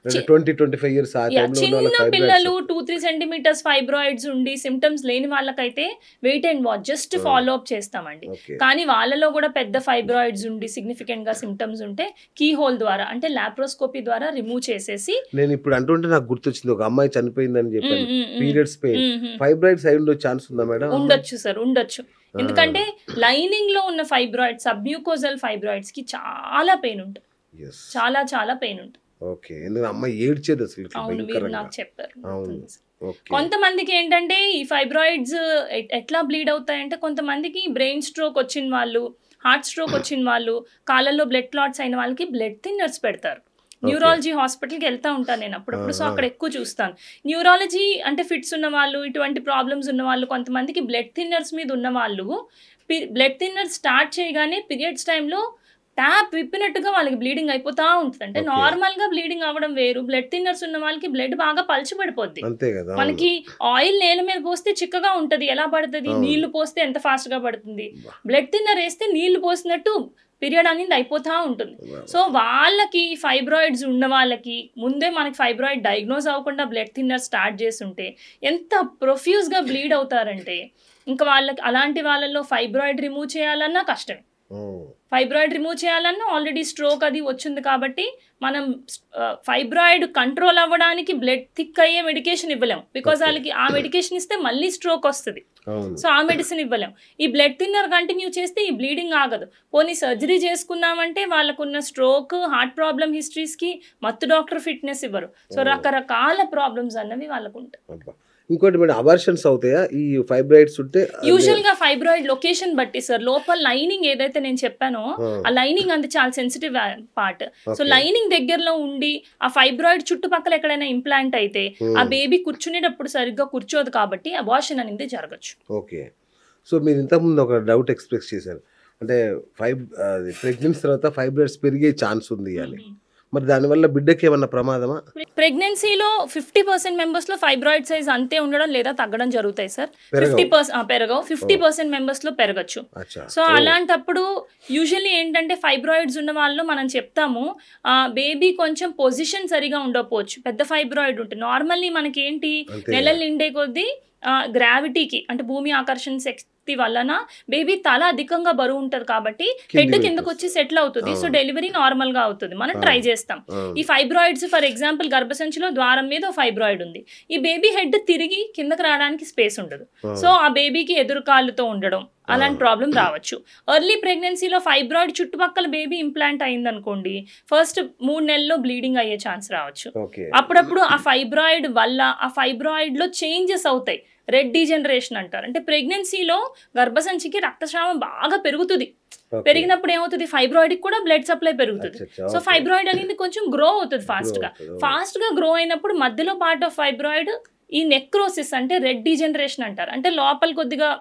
20-25 years చిన్న పిల్లలు 2-3 సెంటీమీటర్స్ ఫైబ్రాయిడ్స్ ఉండి సిమ్టమ్స్ లేని వాళ్ళకైతే wait and watch just follow up చేస్తామండి. కానీ వాళ్ళలో కూడా పెద్ద ఫైబ్రాయిడ్స్ ఉండి సిగ్నిఫికెంట్ గా సిమ్టమ్స్ ఉంటే కీ హోల్ ద్వారా అంటే లాప్రోస్కోపీ ద్వారా రిమూవ్ చేసేసి. నేను ఇప్పుడు అంటుంటే నాకు గుర్తొచ్చింది, ఒక అమ్మాయి చనిపోయిందని చెప్పాను, పీరియడ్స్ పెయిన్, ఫైబ్రాయిడ్స్ అయి ఉండే ఛాన్స్ ఉందా మేడం? ఉండొచ్చు సార్, ఉండొచ్చు. ఎందుకంటే లైనింగ్ లో ఉన్న ఫైబ్రాయిడ్ సబ్మ్యూకోజల్ ఫైబ్రాయిడ్స్ కి చాలా పెయిన్ ఉంటుంది, చాలా పెయిన్ ఉంటుంది. ఓకే, ఎందుకంటే అమ్మాయి ఏడ్చేది అసలు. అవును, మీరు నాకు చెప్పారు. కొంతమందికి ఏంటంటే ఈ ఫైబ్రాయిడ్స్ ఎట్లా బ్లీడ్ అవుతాయంటే కొంతమందికి బ్రెయిన్ స్ట్రోక్ వచ్చిన వాళ్ళు, హార్ట్ స్ట్రోక్ వచ్చిన వాళ్ళు, కాళ్ళల్లో బ్లడ్ క్లాట్స్ అయిన వాళ్ళకి బ్లడ్ థిన్నర్స్ పెడతారు. న్యూరాలజీ హాస్పిటల్కి వెళ్తా ఉంటాను నేను అప్పుడప్పుడు. సో అక్కడ ఎక్కువ చూస్తాను. న్యూరాలజీ అంటే ఫిట్స్ ఉన్న వాళ్ళు, ఇటువంటి ప్రాబ్లమ్స్ ఉన్న వాళ్ళు, కొంతమందికి బ్లడ్ థిన్నర్స్ మీద ఉన్న వాళ్ళు బ్లడ్ థిన్నర్ స్టార్ట్ చేయగానే పీరియడ్స్ టైంలో ట్యాప్ విప్పినట్టుగా వాళ్ళకి బ్లీడింగ్ అయిపోతా ఉంటుంది. అంటే నార్మల్ గా బ్లీడింగ్ అవ్వడం వేరు, బ్లడ్ థిన్నర్స్ ఉన్న వాళ్ళకి బ్లడ్ బాగా పలుచబడిపోద్ది. మనకి ఆయిల్ నేల మీద పోస్తే చిక్కగా ఉంటది, ఎలా పడుతుంది? నీళ్లు పోస్తే ఎంత ఫాస్ట్ గా పడుతుంది. బ్లడ్ థిన్నర్ వేస్తే నీళ్లు పోసినట్టు పీరియడ్ అనేది అయిపోతా ఉంటుంది. సో వాళ్ళకి ఫైబ్రాయిడ్స్ ఉన్న వాళ్ళకి ముందే మనకి ఫైబ్రాయిడ్ డయాగ్నోస్ అవ్వకుండా బ్లడ్ థిన్నర్ స్టార్ట్ చేస్తుంటే ఎంత ప్రొఫ్యూజ్ గా బ్లీడ్ అవుతారంటే ఇంకా వాళ్ళకి అలాంటి వాళ్ళల్లో ఫైబ్రాయిడ్ రిమూవ్ చేయాలన్నా కష్టమే. ఫైబ్రాయిడ్ రిమూవ్ చేయాలన్నా ఆల్రెడీ స్ట్రోక్ అది వచ్చింది కాబట్టి మనం ఫైబ్రాయిడ్ కంట్రోల్ అవ్వడానికి బ్లడ్ థిక్ అయ్యే మెడికేషన్ ఇవ్వలేం. బికాజ్ వాళ్ళకి ఆ మెడికేషన్ ఇస్తే మళ్ళీ స్ట్రోక్ వస్తుంది. సో ఆ మెడిసిన్ ఇవ్వలేం. ఈ బ్లడ్ థిన్నర్ కంటిన్యూ చేస్తే ఈ బ్లీడింగ్ ఆగదు. పోనీ సర్జరీ చేసుకున్నామంటే వాళ్ళకున్న స్ట్రోక్, హార్ట్ ప్రాబ్లమ్ హిస్టరీస్కి మత్తు డాక్టర్ ఫిట్నెస్ ఇవ్వరు. సో రకరకాల ప్రాబ్లమ్స్ అన్నవి వాళ్ళకు ఉంటాయి. ఇంకోటి మేడం అబార్షన్స్ అవుతాయా ఈ ఫైబ్రాయిడ్స్ ఉంటే? యూజువల్ గా ఫైబ్రాయిడ్ లొకేషన్ బట్టి సార్, లోపల లైనింగ్ ఏదైతే నేను చెప్పానో ఆ లైనింగ్ అంత చాలా సెన్సిటివ్ పార్ట్. సో లైనింగ్ దగ్గరలో ఉండి ఆ ఫైబ్రాయిడ్ చుట్టుపక్కల ఎక్కడైనా ఇంప్లాంట్ అయితే ఆ బేబీ కూర్చునేటప్పుడు సరిగ్గా కూర్చోదు, కాబట్టి అబార్షన్ అనేది జరగచ్చు. ఓకే. సో మీరు ఇంతకుముందు ఒక డౌట్ ఎక్స్ప్రెస్ చేశారు, అంటే ప్రెగ్నెన్సీ తర్వాత ఫైబ్రాయిడ్స్ పెరిగే ఛాన్స్ ఉంది అని. మరి దానివల్ల బిడ్డకి ఏమన్నా ప్రమాదమా? ప్రెగ్నెన్సీలో 50% మెంబర్స్ లో ఫైబ్రాయిడ్ సైజ్ అంతే ఉండడం లేదా తగ్గడం జరుగుతాయి సార్. 50% పెరగవు, 50% మెంబర్స్ లో పెరగచ్చు. సో అలాంటప్పుడు యూజువల్లీ ఏంటంటే ఫైబ్రాయిడ్స్ ఉన్న వాళ్ళు మనం చెప్తాము బేబీ కొంచెం పొజిషన్ సరిగా ఉండకపోవచ్చు, పెద్ద ఫైబ్రాయిడ్ ఉంటుంది. నార్మల్లీ మనకి ఏంటి నెలలు నిండే కొద్దీ గ్రావిటీకి అంటే భూమి ఆకర్షణ శక్తి వలన బేబీ తల అధికంగా బరువు ఉంటది కాబట్టి హెడ్ కిందకు వచ్చి సెటిల్ అవుతుంది. సో డెలివరీ నార్మల్ గా అవుతుంది, మనం ట్రై చేస్తాం. ఈ ఫైబ్రాయిడ్స్ ఫర్ ఎగ్జాంపుల్ గర్భసంచిలో ద్వారం మీద ఫైబ్రాయిడ్ ఉంది, ఈ బేబీ హెడ్ తిరిగి కిందకి రావడానికి స్పేస్ ఉండదు. సో ఆ బేబీకి ఎదురు కాళ్ళతో ఉండడం అలాంటి ప్రాబ్లం రావచ్చు. ఎర్లీ ప్రెగ్నెన్సీలో ఫైబ్రాయిడ్ చుట్టుపక్కల బేబీ ఇంప్లాంట్ అయింది అనుకోండి, ఫస్ట్ 3 నెలల్లో బ్లీడింగ్ అయ్యే ఛాన్స్ రావచ్చు. అప్పుడప్పుడు ఆ ఫైబ్రాయిడ్ వల్ల ఆ ఫైబ్రాయిడ్ లో చేంజెస్ అవుతాయి, రెడ్ డీజనరేషన్ అంటారు. అంటే ప్రెగ్నెన్సీలో గర్భసంచికి రక్తస్రావం బాగా పెరుగుతుంది, పెరిగినప్పుడు ఏమవుతుంది ఫైబ్రాయిడ్ కూడా బ్లడ్ సప్లై పెరుగుతుంది. సో ఫైబ్రాయిడ్ అనేది కొంచెం గ్రో అవుతుంది ఫాస్ట్ గా గ్రో అయినప్పుడు మధ్యలో పార్ట్ ఆఫ్ ఫైబ్రాయిడ్ ఈ నెక్రోసిస్ అంటే రెడ్ డీజనరేషన్ అంటారు, అంటే లోపల కొద్దిగా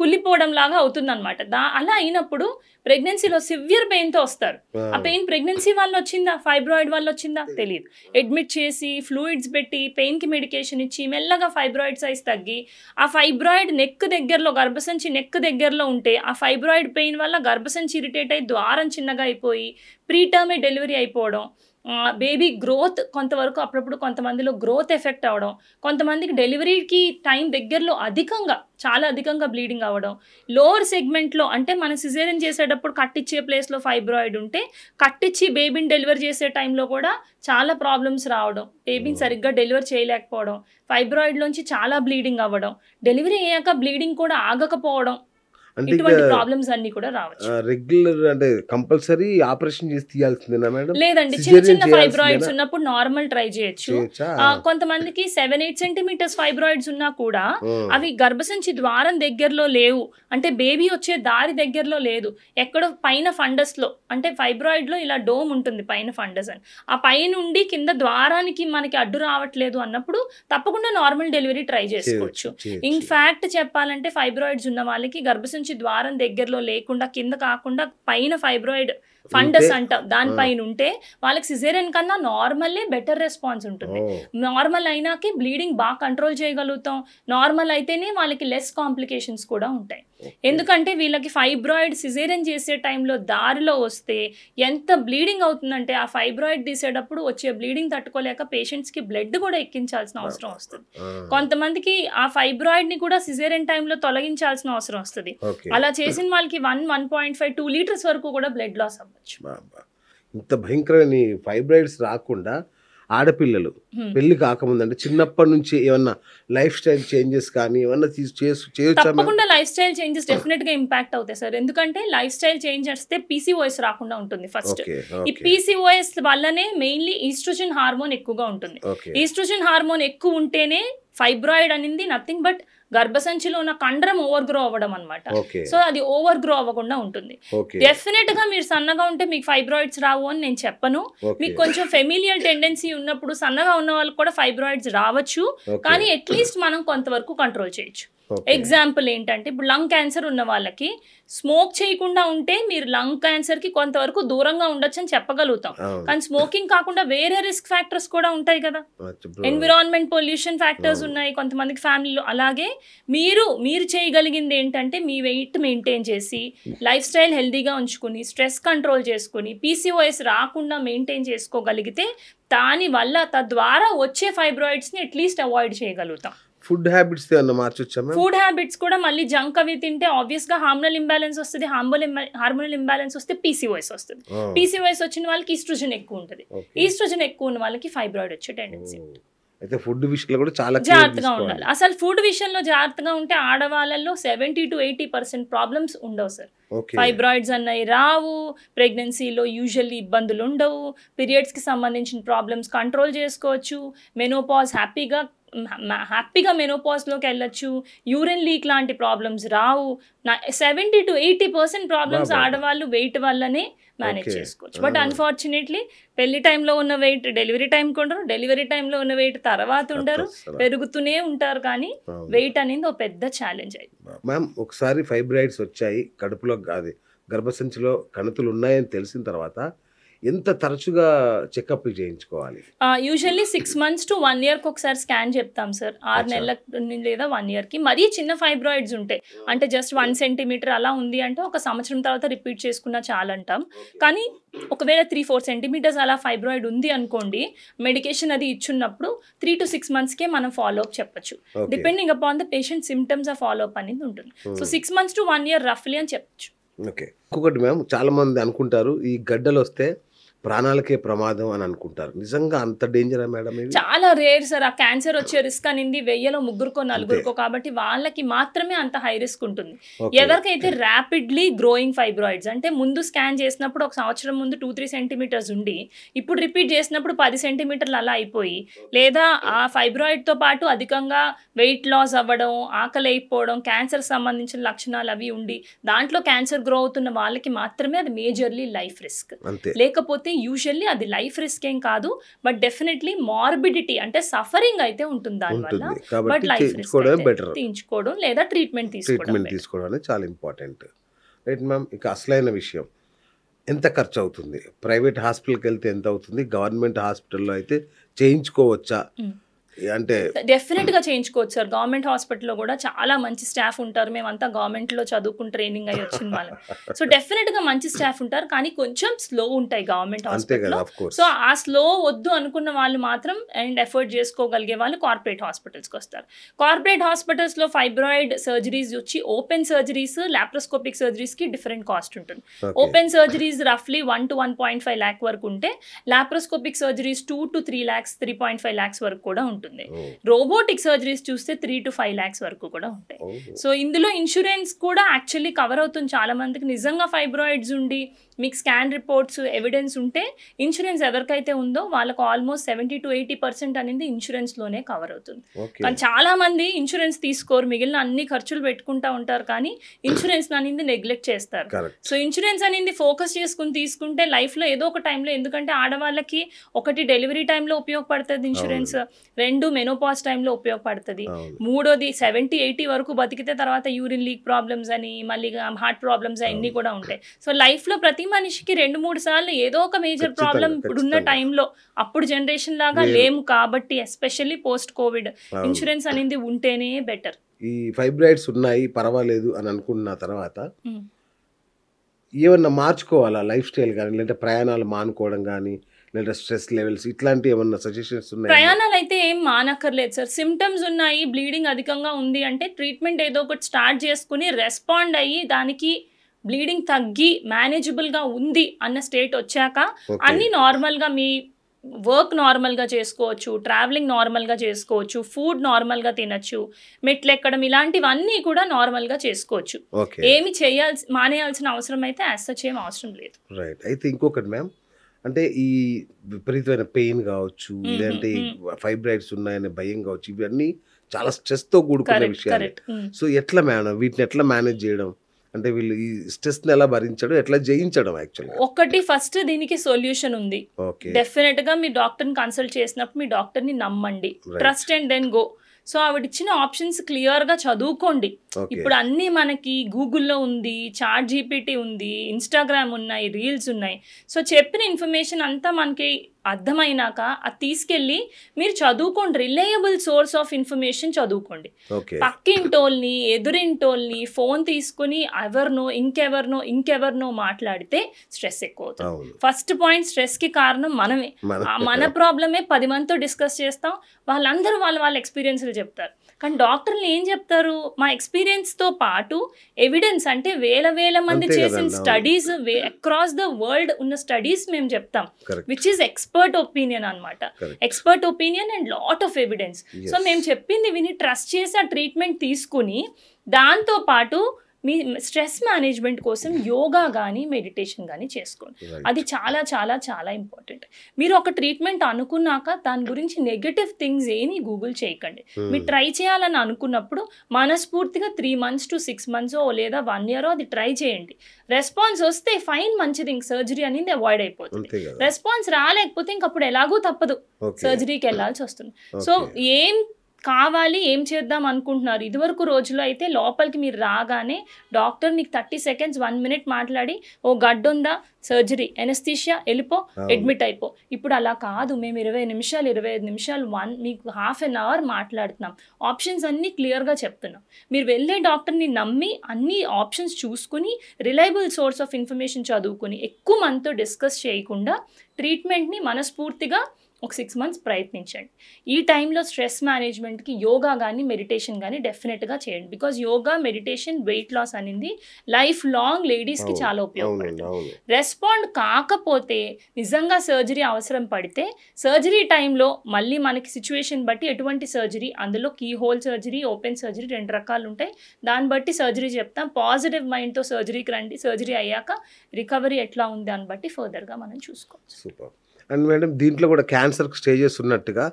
కుళ్ళిపోవడం లాగా అవుతుంది అనమాట. అలా అయినప్పుడు ప్రెగ్నెన్సీలో సివియర్ పెయిన్ తో వస్తారు. ఆ పెయిన్ ప్రెగ్నెన్సీ వల్ల వచ్చిందా ఫైబ్రాయిడ్ వల్ల వచ్చిందా తెలియదు. అడ్మిట్ చేసి ఫ్లూయిడ్స్ పెట్టి పెయిన్ కి మెడికేషన్ ఇచ్చి మెల్లగా ఫైబ్రాయిడ్ సైజ్ తగ్గి ఆ ఫైబ్రాయిడ్ నెక్ దగ్గరలో గర్భసంచి నెక్ దగ్గరలో ఉంటే ఆ ఫైబ్రాయిడ్ పెయిన్ వల్ల గర్భసంచి ఇరిటేట్ అయ్యి ద్వారం చిన్నగా అయిపోయి ప్రీటర్మే డెలివరీ అయిపోవడం, బేబీ గ్రోత్ కొంతవరకు అప్పుడప్పుడు కొంతమందిలో గ్రోత్ ఎఫెక్ట్ అవ్వడం, కొంతమందికి డెలివరీకి టైం దగ్గరలో చాలా అధికంగా బ్లీడింగ్ అవ్వడం, లోవర్ సెగ్మెంట్లో అంటే మనం సిజేరియన్ చేసేటప్పుడు కట్టిచ్చే ప్లేస్లో ఫైబ్రాయిడ్ ఉంటే కట్టించి బేబీని డెలివరీ చేసే టైంలో కూడా చాలా ప్రాబ్లమ్స్ రావడం, బేబీని సరిగ్గా డెలివరీ చేయలేకపోవడం, ఫైబ్రాయిడ్లోంచి చాలా బ్లీడింగ్ అవ్వడం, డెలివరీ అయ్యాక బ్లీడింగ్ కూడా ఆగకపోవడం, ఇటువంటి ప్రాబ్లమ్స్ అన్ని కూడా రావచ్చు. రెగ్యులర్ అంటే కంపల్సరీ ఆపరేషన్ చేసి తీయాల్సిందేనా మేడం? లేదండి, చిన్న చిన్న ఫైబ్రాయిడ్స్ ఉన్నప్పుడు నార్మల్ ట్రై చేయొచ్చు. కొంతమందికి 7-8 సెంటీమీటర్స్ ఫైబ్రాయిడ్స్ ఉన్నా కూడా అవి గర్భసంచి ద్వారం దగ్గరలో లేవు, అంటే బేబీ వచ్చే దారి దగ్గరలో లేదు, ఎక్కడో పైన ఫండస్ లో, అంటే ఫైబ్రాయిడ్ లో ఇలా డోమ్ ఉంటుంది పైన ఫండస్ అని, ఆ పైనుండి కింద ద్వారానికి మనకి అడ్డు రావట్లేదు అన్నప్పుడు తప్పకుండా నార్మల్ డెలివరీ ట్రై చేసుకోవచ్చు. ఇన్ఫాక్ట్ చెప్పాలంటే ఫైబ్రాయిడ్స్ ఉన్న వాళ్ళకి గర్భసంచి ద్వారం దగ్గరలో లేకుండా కింద కాకుండా పైన ఫైబ్రాయిడ్ ఫండస్ అంటాం దానిపైన ఉంటే వాళ్ళకి సిజేరియన్ కన్నా నార్మల్లే బెటర్ రెస్పాన్స్ ఉంటుంది. నార్మల్ అయినాకే బ్లీడింగ్ బాగా కంట్రోల్ చేయగలుగుతాం, నార్మల్ అయితేనే వాళ్ళకి లెస్ కాంప్లికేషన్స్ కూడా ఉంటాయి. ఎందుకంటే వీళ్ళకి ఫైబ్రాయిడ్ సిజేరియన్ చేసే టైంలో దారిలో వస్తే ఎంత బ్లీడింగ్ అవుతుందంటే ఆ ఫైబ్రాయిడ్ తీసేటప్పుడు వచ్చే బ్లీడింగ్ తట్టుకోలేక పేషెంట్స్కి బ్లడ్ కూడా ఎక్కించాల్సిన అవసరం వస్తుంది. కొంతమందికి ఆ ఫైబ్రాయిడ్ ని కూడా సిజేరియన్ టైంలో తొలగించాల్సిన అవసరం వస్తుంది. అలా చేసిన వాళ్ళకి 1.5-2 లీటర్స్ వరకు కూడా బ్లడ్ లాస్ అవ్వచ్చు. ఇంత భయంకరమైన ఫైబ్రాయిడ్స్ రాకుండా ఆడపిల్లలు పెళ్లి కాకముందు అంటే చిన్నప్పటి నుంచి ఏమన్నా లైఫ్ స్టైల్ చేంజెస్ కానీ ఏమన్నా తప్పకుండా లైఫ్ స్టైల్ చేంజెస్ డెఫినెట్ గా ఇంపాక్ట్ అవుతాయి సార్. ఎందుకంటే లైఫ్ స్టైల్ చేంజ్ చేస్తే పీసీఓఎస్ రాకుండా ఉంటుంది. ఫస్ట్ ఈ పీసీఓఎస్ వల్లనే మెయిన్లీ ఈస్ట్రోజన్ హార్మోన్ ఎక్కువగా ఉంటుంది. ఈస్ట్రోజన్ హార్మోన్ ఎక్కువ ఉంటేనే ఫైబ్రాయిడ్ అనేది నథింగ్ బట్ గర్భసంచిలో ఉన్న కండరం ఓవర్ గ్రో అవ్వడం అనమాట. సో అది ఓవర్ గ్రో అవ్వకుండా ఉంటుంది. డెఫినెట్ గా మీరు సన్నగా ఉంటే మీకు ఫైబ్రాయిడ్స్ రావు అని నేను చెప్పను. మీకు కొంచెం ఫెమిలియల్ టెండెన్సీ ఉన్నప్పుడు సన్నగా ఉన్న వాళ్ళకి కూడా ఫైబ్రాయిడ్స్ రావచ్చు, కానీ అట్లీస్ట్ మనం కొంతవరకు కంట్రోల్ చేయొచ్చు. ఎగ్జాంపుల్ ఏంటంటే ఇప్పుడు లంగ్ క్యాన్సర్ ఉన్న వాళ్ళకి స్మోక్ చేయకుండా ఉంటే మీరు లంగ్ క్యాన్సర్ కి కొంతవరకు దూరంగా ఉండొచ్చు అని చెప్పగలుగుతాం. కానీ స్మోకింగ్ కాకుండా వేరే రిస్క్ ఫ్యాక్టర్స్ కూడా ఉంటాయి కదా, ఎన్విరాన్మెంట్ పొల్యూషన్ ఫ్యాక్టర్స్ ఉన్నాయి కొంతమందికి ఫ్యామిలీలో. అలాగే మీరు చేయగలిగింది ఏంటంటే మీ వెయిట్ మెయింటైన్ చేసి లైఫ్ స్టైల్ హెల్దీగా ఉంచుకుని స్ట్రెస్ కంట్రోల్ చేసుకుని పీసీఓఎస్ రాకుండా మెయింటైన్ చేసుకోగలిగితే దానివల్ల తద్వారా వచ్చే ఫైబ్రాయిడ్స్ ని అట్లీస్ట్ అవాయిడ్ చేయగలుగుతాం. ఫుడ్ హ్యాబిట్స్ ఏమన్నా మార్చొచ్చా? ఫుడ్ హ్యాబిట్స్ కూడా మళ్ళీ జంక్ అవి తింటే ఆబ్వియస్ గా హార్మోనల్ ఇంబ్యాలెన్స్ వస్తుంది. హార్మోనల్ ఇంబ్యాలెన్స్ వస్తే పీసీఓఎస్ వస్తుంది. పీసీఓఎస్ వచ్చిన వాళ్ళకి ఈస్ట్రోజన్ ఎక్కువ ఉంటుంది. ఈస్ట్రోజన్ ఎక్కువ ఉన్న వాళ్ళకి ఫైబ్రాయిడ్ వచ్చే టెండెన్సీ ఉంటుంది. అయితే ఫుడ్ విషయంలో కూడా చాలా జాగ్రత్తగా ఉండాలి. అసలు ఫుడ్ విషయంలో జాగ్రత్తగా ఉంటే ఆడవాళ్ళలో 70-80% ప్రాబ్లమ్స్ ఉండవు సార్. ఫైబ్రాయిడ్స్ అన్నవి రావు, ప్రెగ్నెన్సీలో యూజువల్లీ ఇబ్బందులు ఉండవు, పీరియడ్స్ కి సంబంధించిన ప్రాబ్లమ్స్ కంట్రోల్ చేసుకోవచ్చు, మెనోపాజ్ హ్యాపీగా హ్యాపీగా మెనోపాజ్లోకి వెళ్ళొచ్చు, యూరిన్ లీక్ లాంటి ప్రాబ్లమ్స్ రావు. 70 to 80% ప్రాబ్లమ్స్ ఆడవాళ్ళు వెయిట్ వల్లనే మేనేజ్ చేసుకోవచ్చు. బట్ అన్ఫార్చునేట్లీ పెళ్లి టైంలో ఉన్న వెయిట్ డెలివరీ టైంకి ఉండరు, డెలివరీ టైంలో ఉన్న వెయిట్ తర్వాత ఉండరు, పెరుగుతూనే ఉంటారు. కానీ వెయిట్ అనేది ఒక పెద్ద ఛాలెంజ్ అయింది. మ్యామ్ ఒకసారి ఫైబ్రాయిడ్స్ వచ్చాయి, కడుపులో అది గర్భసంచిలో కణుతులు ఉన్నాయని తెలిసిన తర్వాత ఎంత తరచుగా చెకప్ చేయించుకోవాలి? యూజువల్లీ 6 months to 1 yearకి ఒకసారి స్కాన్ చెప్తాం సార్. 6 నెలల లేదా 1 yearకి. మరీ చిన్న ఫైబ్రాయిడ్స్ ఉంటాయి అంటే జస్ట్ 1 centimeter అలా ఉంది అంటే ఒక సంవత్సరం తర్వాత రిపీట్ చేసుకున్నా చాలంటాం. కానీ ఒకవేళ 3-4 centimeters అలా ఫైబ్రాయిడ్ ఉంది అనుకోండి, మెడికేషన్ అది ఇచ్చున్నప్పుడు 3 to 6 monthsకే మనం ఫాలో అప్ చెప్పచ్చు. Depending upon the patient symptoms ఆ ఫాలో అప్ అనేది ఉంటుంది. సో 6 months to 1 year రఫ్లీ అని చెప్పచ్చు. ఓకే. ఇంకొకటి మ్యామ్, చాలా మంది అనుకుంటారు ఈ గడ్డలు వస్తే ప్రాణాలకే ప్రమాదం అని అనుకుంటారు. నిజంగా అంత డేంజరా మేడం? చాలా రేర్ సార్. ఆ క్యాన్సర్ వచ్చే రిస్క్ అనేది 1000లో 3-4 కాబట్టి వాళ్ళకి మాత్రమే అంత హై రిస్క్ ఉంటుంది. ఎవరికైతే ర్యాపిడ్లీ గ్రోయింగ్ ఫైబ్రాయిడ్స్ అంటే ముందు స్కాన్ చేసినప్పుడు ఒక సంవత్సరం ముందు 2-3 centimeters ఉండి ఇప్పుడు రిపీట్ చేసినప్పుడు 10 centimeters అలా అయిపోయి, లేదా ఆ ఫైబ్రాయిడ్తో పాటు అధికంగా వెయిట్ లాస్ అవ్వడం, ఆకలి అయిపోవడం, క్యాన్సర్ సంబంధించిన లక్షణాలు అవి ఉండి దాంట్లో క్యాన్సర్ గ్రో అవుతున్న వాళ్ళకి మాత్రమే అది మేజర్లీ లైఫ్ రిస్క్. లేకపోతే యూజువల్లీ అది లైఫ్ రిస్క్ ఏం కాదు, బట్ డెఫినెట్లీ మార్బిడిటీ అంటే సఫరింగ్ అయితే ఉంటుంది దానివల్ల. బట్ లైఫ్ రిస్క్ తీయించుకోవడం లేదా ట్రీట్మెంట్ తీసుకోవడం అనేది చాలా ఇంపార్టెంట్. రైట్ మ్యామ్, ఇక అసలైన విషయం, ఎంత ఖర్చు అవుతుంది? ప్రైవేట్ హాస్పిటల్కి వెళ్తే ఎంత అవుతుంది? గవర్నమెంట్ హాస్పిటల్లో అయితే చేయించుకోవచ్చా? అంటే డెఫినెట్గా చేయించుకోవచ్చు సార్. గవర్నమెంట్ హాస్పిటల్లో కూడా చాలా మంచి స్టాఫ్ ఉంటారు. మేమంతా గవర్నమెంట్లో చదువుకుని ట్రైనింగ్ అయ్యి వచ్చిన వాళ్ళం. సో డెఫినెట్గా మంచి స్టాఫ్ ఉంటారు, కానీ కొంచెం స్లో ఉంటాయి గవర్నమెంట్ హాస్పిటల్లో. సో ఆ స్లో వద్దు అనుకున్న వాళ్ళు మాత్రం అండ్ ఎఫర్ట్ చేసుకోగలిగే వాళ్ళు కార్పొరేట్ హాస్పిటల్స్కి వస్తారు. కార్పొరేట్ హాస్పిటల్స్లో ఫైబ్రాయిడ్ సర్జరీస్ వచ్చి ఓపెన్ సర్జరీస్, లాప్రోస్కోపిక్ సర్జరీస్కి డిఫరెంట్ కాస్ట్ ఉంటుంది. ఓపెన్ సర్జరీస్ రఫ్లీ 1 to 1.5 lakh వరకు ఉంటే, laparoscopic surgeries 2 to 3 lakhs, 3.5 lakhs వరకు కూడా ఉంటుంది. రోబోటిక్ సర్జరీస్ చూస్తే 3 to 5 lakhs వరకు కూడా ఉంటాయి. సో ఇందులో ఇన్సూరెన్స్ కూడా యాక్చువల్లీ కవర్ అవుతుంది. చాలా మందికి నిజంగా ఫైబ్రాయిడ్స్ ఉండి మీకు స్కాన్ రిపోర్ట్స్ ఎవిడెన్స్ ఉంటే ఇన్సూరెన్స్ ఎవరికైతే ఉందో వాళ్ళకు ఆల్మోస్ట్ 70 to 80% అనేది ఇన్సూరెన్స్లోనే కవర్ అవుతుంది. కానీ చాలా మంది ఇన్సూరెన్స్ తీసుకోరు, మిగిలిన అన్ని ఖర్చులు పెట్టుకుంటా ఉంటారు, కానీ ఇన్సూరెన్స్ అనేది నెగ్లెక్ట్ చేస్తారు. సో ఇన్సూరెన్స్ అనేది ఫోకస్ చేసుకుని తీసుకుంటే లైఫ్లో ఏదో ఒక టైంలో, ఎందుకంటే ఆడవాళ్ళకి ఒకటి డెలివరీ టైంలో ఉపయోగపడుతుంది ఇన్సూరెన్స్, 2 మెనోపాజ్ టైంలో ఉపయోగపడుతుంది, 3వది 70-80 వరకు బతికితే తర్వాత యూరిన్ లీక్ ప్రాబ్లమ్స్ అని మళ్ళీ హార్ట్ ప్రాబ్లమ్స్ అన్నీ కూడా ఉంటాయి. సో లైఫ్లో ప్రతి మనిషికి 2-3 సార్లు ఏదో ఒక మేజర్ ప్రాబ్లం ఇప్పుడున్న టైంలో, అప్పుడు జనరేషన్ లాగా లేము కాబట్టి ఎస్పెషల్లీ పోస్ట్ కోవిడ్ ఇన్సూరెన్స్ అనేది ఉంటేనే బెటర్. ఈ ఫైబ్రాయిడ్స్ ఉన్నాయి పర్వాలేదు అని అనుకున్న తర్వాత ఏమన్నా మార్చుకోవాలా లైఫ్ స్టైల్ కానీ, లేదంటే ప్రయాణాలు మానుకోవడం కానీ, లేదా స్ట్రెస్ లెవెల్స్ ఇట్లాంటి ఏమన్నా సజెషన్స్ ఉన్నాయి? ప్రయాణాలు అయితే ఏం మానక్కర్లేదు సార్. సిమ్టమ్స్ ఉన్నాయి, బ్లీడింగ్ అధికంగా ఉంది అంటే ట్రీట్మెంట్ ఏదో ఒకటి స్టార్ట్ చేసుకుని రెస్పాండ్ అయ్యి దానికి బ్లీడింగ్ తగ్గి మేనేజబుల్గా ఉంది అన్న స్టేట్ వచ్చాక అన్నీ నార్మల్గా మీ వర్క్ నార్మల్గా చేసుకోవచ్చు, ట్రావెలింగ్ నార్మల్గా చేసుకోవచ్చు, ఫుడ్ నార్మల్గా తినచ్చు, మెట్లు ఎక్కడం ఇలాంటివన్నీ కూడా నార్మల్గా చేసుకోవచ్చు. ఏమి మానేయాల్సిన అవసరం అయితే యాజ్ సచ్ ఏం అవసరం లేదు. రైట్. అయితే ఇంకొకటి మ్యామ్, అంటే ఈ విపరీతమైన పెయిన్ కావచ్చు, లేదంటే ఫైబ్రాయిడ్స్ ఉన్నాయనే భయం కావచ్చు, ఇవన్నీ చాలా స్ట్రెస్తో కూడుకున్న విషయాలు. సో ఎట్లా మేడం వీటిని ఎట్లా మేనేజ్ చేయడం? అంటే వీళ్ళు ఈ స్ట్రెస్ని ఎలా భరించడం, ఎట్లా జయించడం? యాక్చువల్గా ఒకటి ఫస్ట్ దీనికి సొల్యూషన్ ఉంది. డెఫినెట్గా మీ డాక్టర్ని కన్సల్ట్ చేసినప్పుడు మీ డాక్టర్ని నమ్మండి, trust and then go. So ఆవిడ ఇచ్చిన ఆప్షన్స్ క్లియర్గా చదువుకోండి. ఇప్పుడు అన్నీ మనకి గూగుల్లో ఉంది, చాట్ జీపీటీ ఉంది, ఇన్స్టాగ్రామ్ ఉన్నాయి, రీల్స్ ఉన్నాయి. సో చెప్పిన ఇన్ఫర్మేషన్ అంతా మనకి అర్థమైనాక అది తీసుకెళ్ళి మీరు చదువుకోండి. రిలయబుల్ సోర్స్ ఆఫ్ ఇన్ఫర్మేషన్ చదువుకోండి. పక్కింటోల్ని, ఎదురింటోల్ని ఫోన్ తీసుకుని ఇంకెవరినో మాట్లాడితే స్ట్రెస్ ఎక్కువ అవుతుంది. ఫస్ట్ పాయింట్, స్ట్రెస్కి కారణం మనమే. మన ప్రాబ్లమే 10 మందితో డిస్కస్ చేస్తాం, వాళ్ళందరూ వాళ్ళ ఎక్స్పీరియన్స్లు చెప్తారు. కానీ డాక్టర్లు ఏం చెప్తారు? మా ఎక్స్పీరియన్స్తో పాటు ఎవిడెన్స్ అంటే వేల మంది చేసిన స్టడీస్, అక్రాస్ ద వరల్డ్ ఉన్న స్టడీస్ మేము చెప్తాం, విచ్ ఈస్ ఎక్స్పర్ట్ ఒపీనియన్ అనమాట. Expert opinion and lot of evidence. So మేము చెప్పింది విని ట్రస్ట్ చేసి ఆ ట్రీట్మెంట్ తీసుకుని దాంతో పాటు మీ స్ట్రెస్ మేనేజ్మెంట్ కోసం యోగా కానీ మెడిటేషన్ కానీ చేసుకోండి. అది చాలా చాలా చాలా ఇంపార్టెంట్. మీరు ఒక ట్రీట్మెంట్ అనుకున్నాక దాని గురించి నెగటివ్ థింగ్స్ ఏమీ గూగుల్ చేయకండి. మీరు ట్రై చేయాలని అనుకున్నప్పుడు మనస్ఫూర్తిగా 3 months to 6 months లేదా 1 year అది ట్రై చేయండి. రెస్పాన్స్ వస్తే ఫైన్, మంచిది, ఇంక సర్జరీ అనేది అవాయిడ్ అయిపోతుంది. రెస్పాన్స్ రాలేకపోతే ఇంకప్పుడు ఎలాగో తప్పదు, సర్జరీకి వెళ్ళాల్సి వస్తుంది. సో ఏం కావాలి, ఏం చేద్దాం అనుకుంటున్నారు? ఇదివరకు రోజుల్లో అయితే లోపలికి మీరు రాగానే డాక్టర్ మీకు 30 seconds 1 minute మాట్లాడి, ఓ గడ్డ ఉందా, సర్జరీ, ఎనస్థీషియా, వెళ్ళిపో, అడ్మిట్ అయిపో. ఇప్పుడు అలా కాదు. మేము 20 నిమిషాలు 25 నిమిషాలు మీకు ½ an hour మాట్లాడుతున్నాం. ఆప్షన్స్ అన్నీ క్లియర్గా చెప్తున్నాం. మీరు వెళ్ళే డాక్టర్ని నమ్మి అన్ని ఆప్షన్స్ చూసుకుని రిలయబుల్ సోర్స్ ఆఫ్ ఇన్ఫర్మేషన్ చదువుకుని ఎక్కువ మనతో డిస్కస్ చేయకుండా ట్రీట్మెంట్ని మనస్ఫూర్తిగా ఒక 6 months ప్రయత్నించండి. ఈ టైంలో స్ట్రెస్ మేనేజ్మెంట్కి యోగా కానీ మెడిటేషన్ కానీ డెఫినెట్గా చేయండి. Because yoga, meditation, weight loss అనేది లైఫ్ లాంగ్ లేడీస్కి చాలా ఉపయోగపడుతుంది. రెస్పాండ్ కాకపోతే నిజంగా సర్జరీ అవసరం పడితే సర్జరీ టైంలో మళ్ళీ మనకి సిచ్యువేషన్ బట్టి ఎటువంటి సర్జరీ, అందులో keyhole surgery, open surgery 2 రకాలు ఉంటాయి. దాన్ని బట్టి సర్జరీ చెప్తాం. పాజిటివ్ మైండ్తో సర్జరీకి రండి. సర్జరీ అయ్యాక రికవరీ ఎట్లా ఉంది దాన్ని బట్టి ఫర్దర్గా మనం చూసుకోవచ్చు. సూపర్. అండ్ మేడం, దీంట్లో కూడా క్యాన్సర్ స్టేజెస్ ఉన్నట్టుగా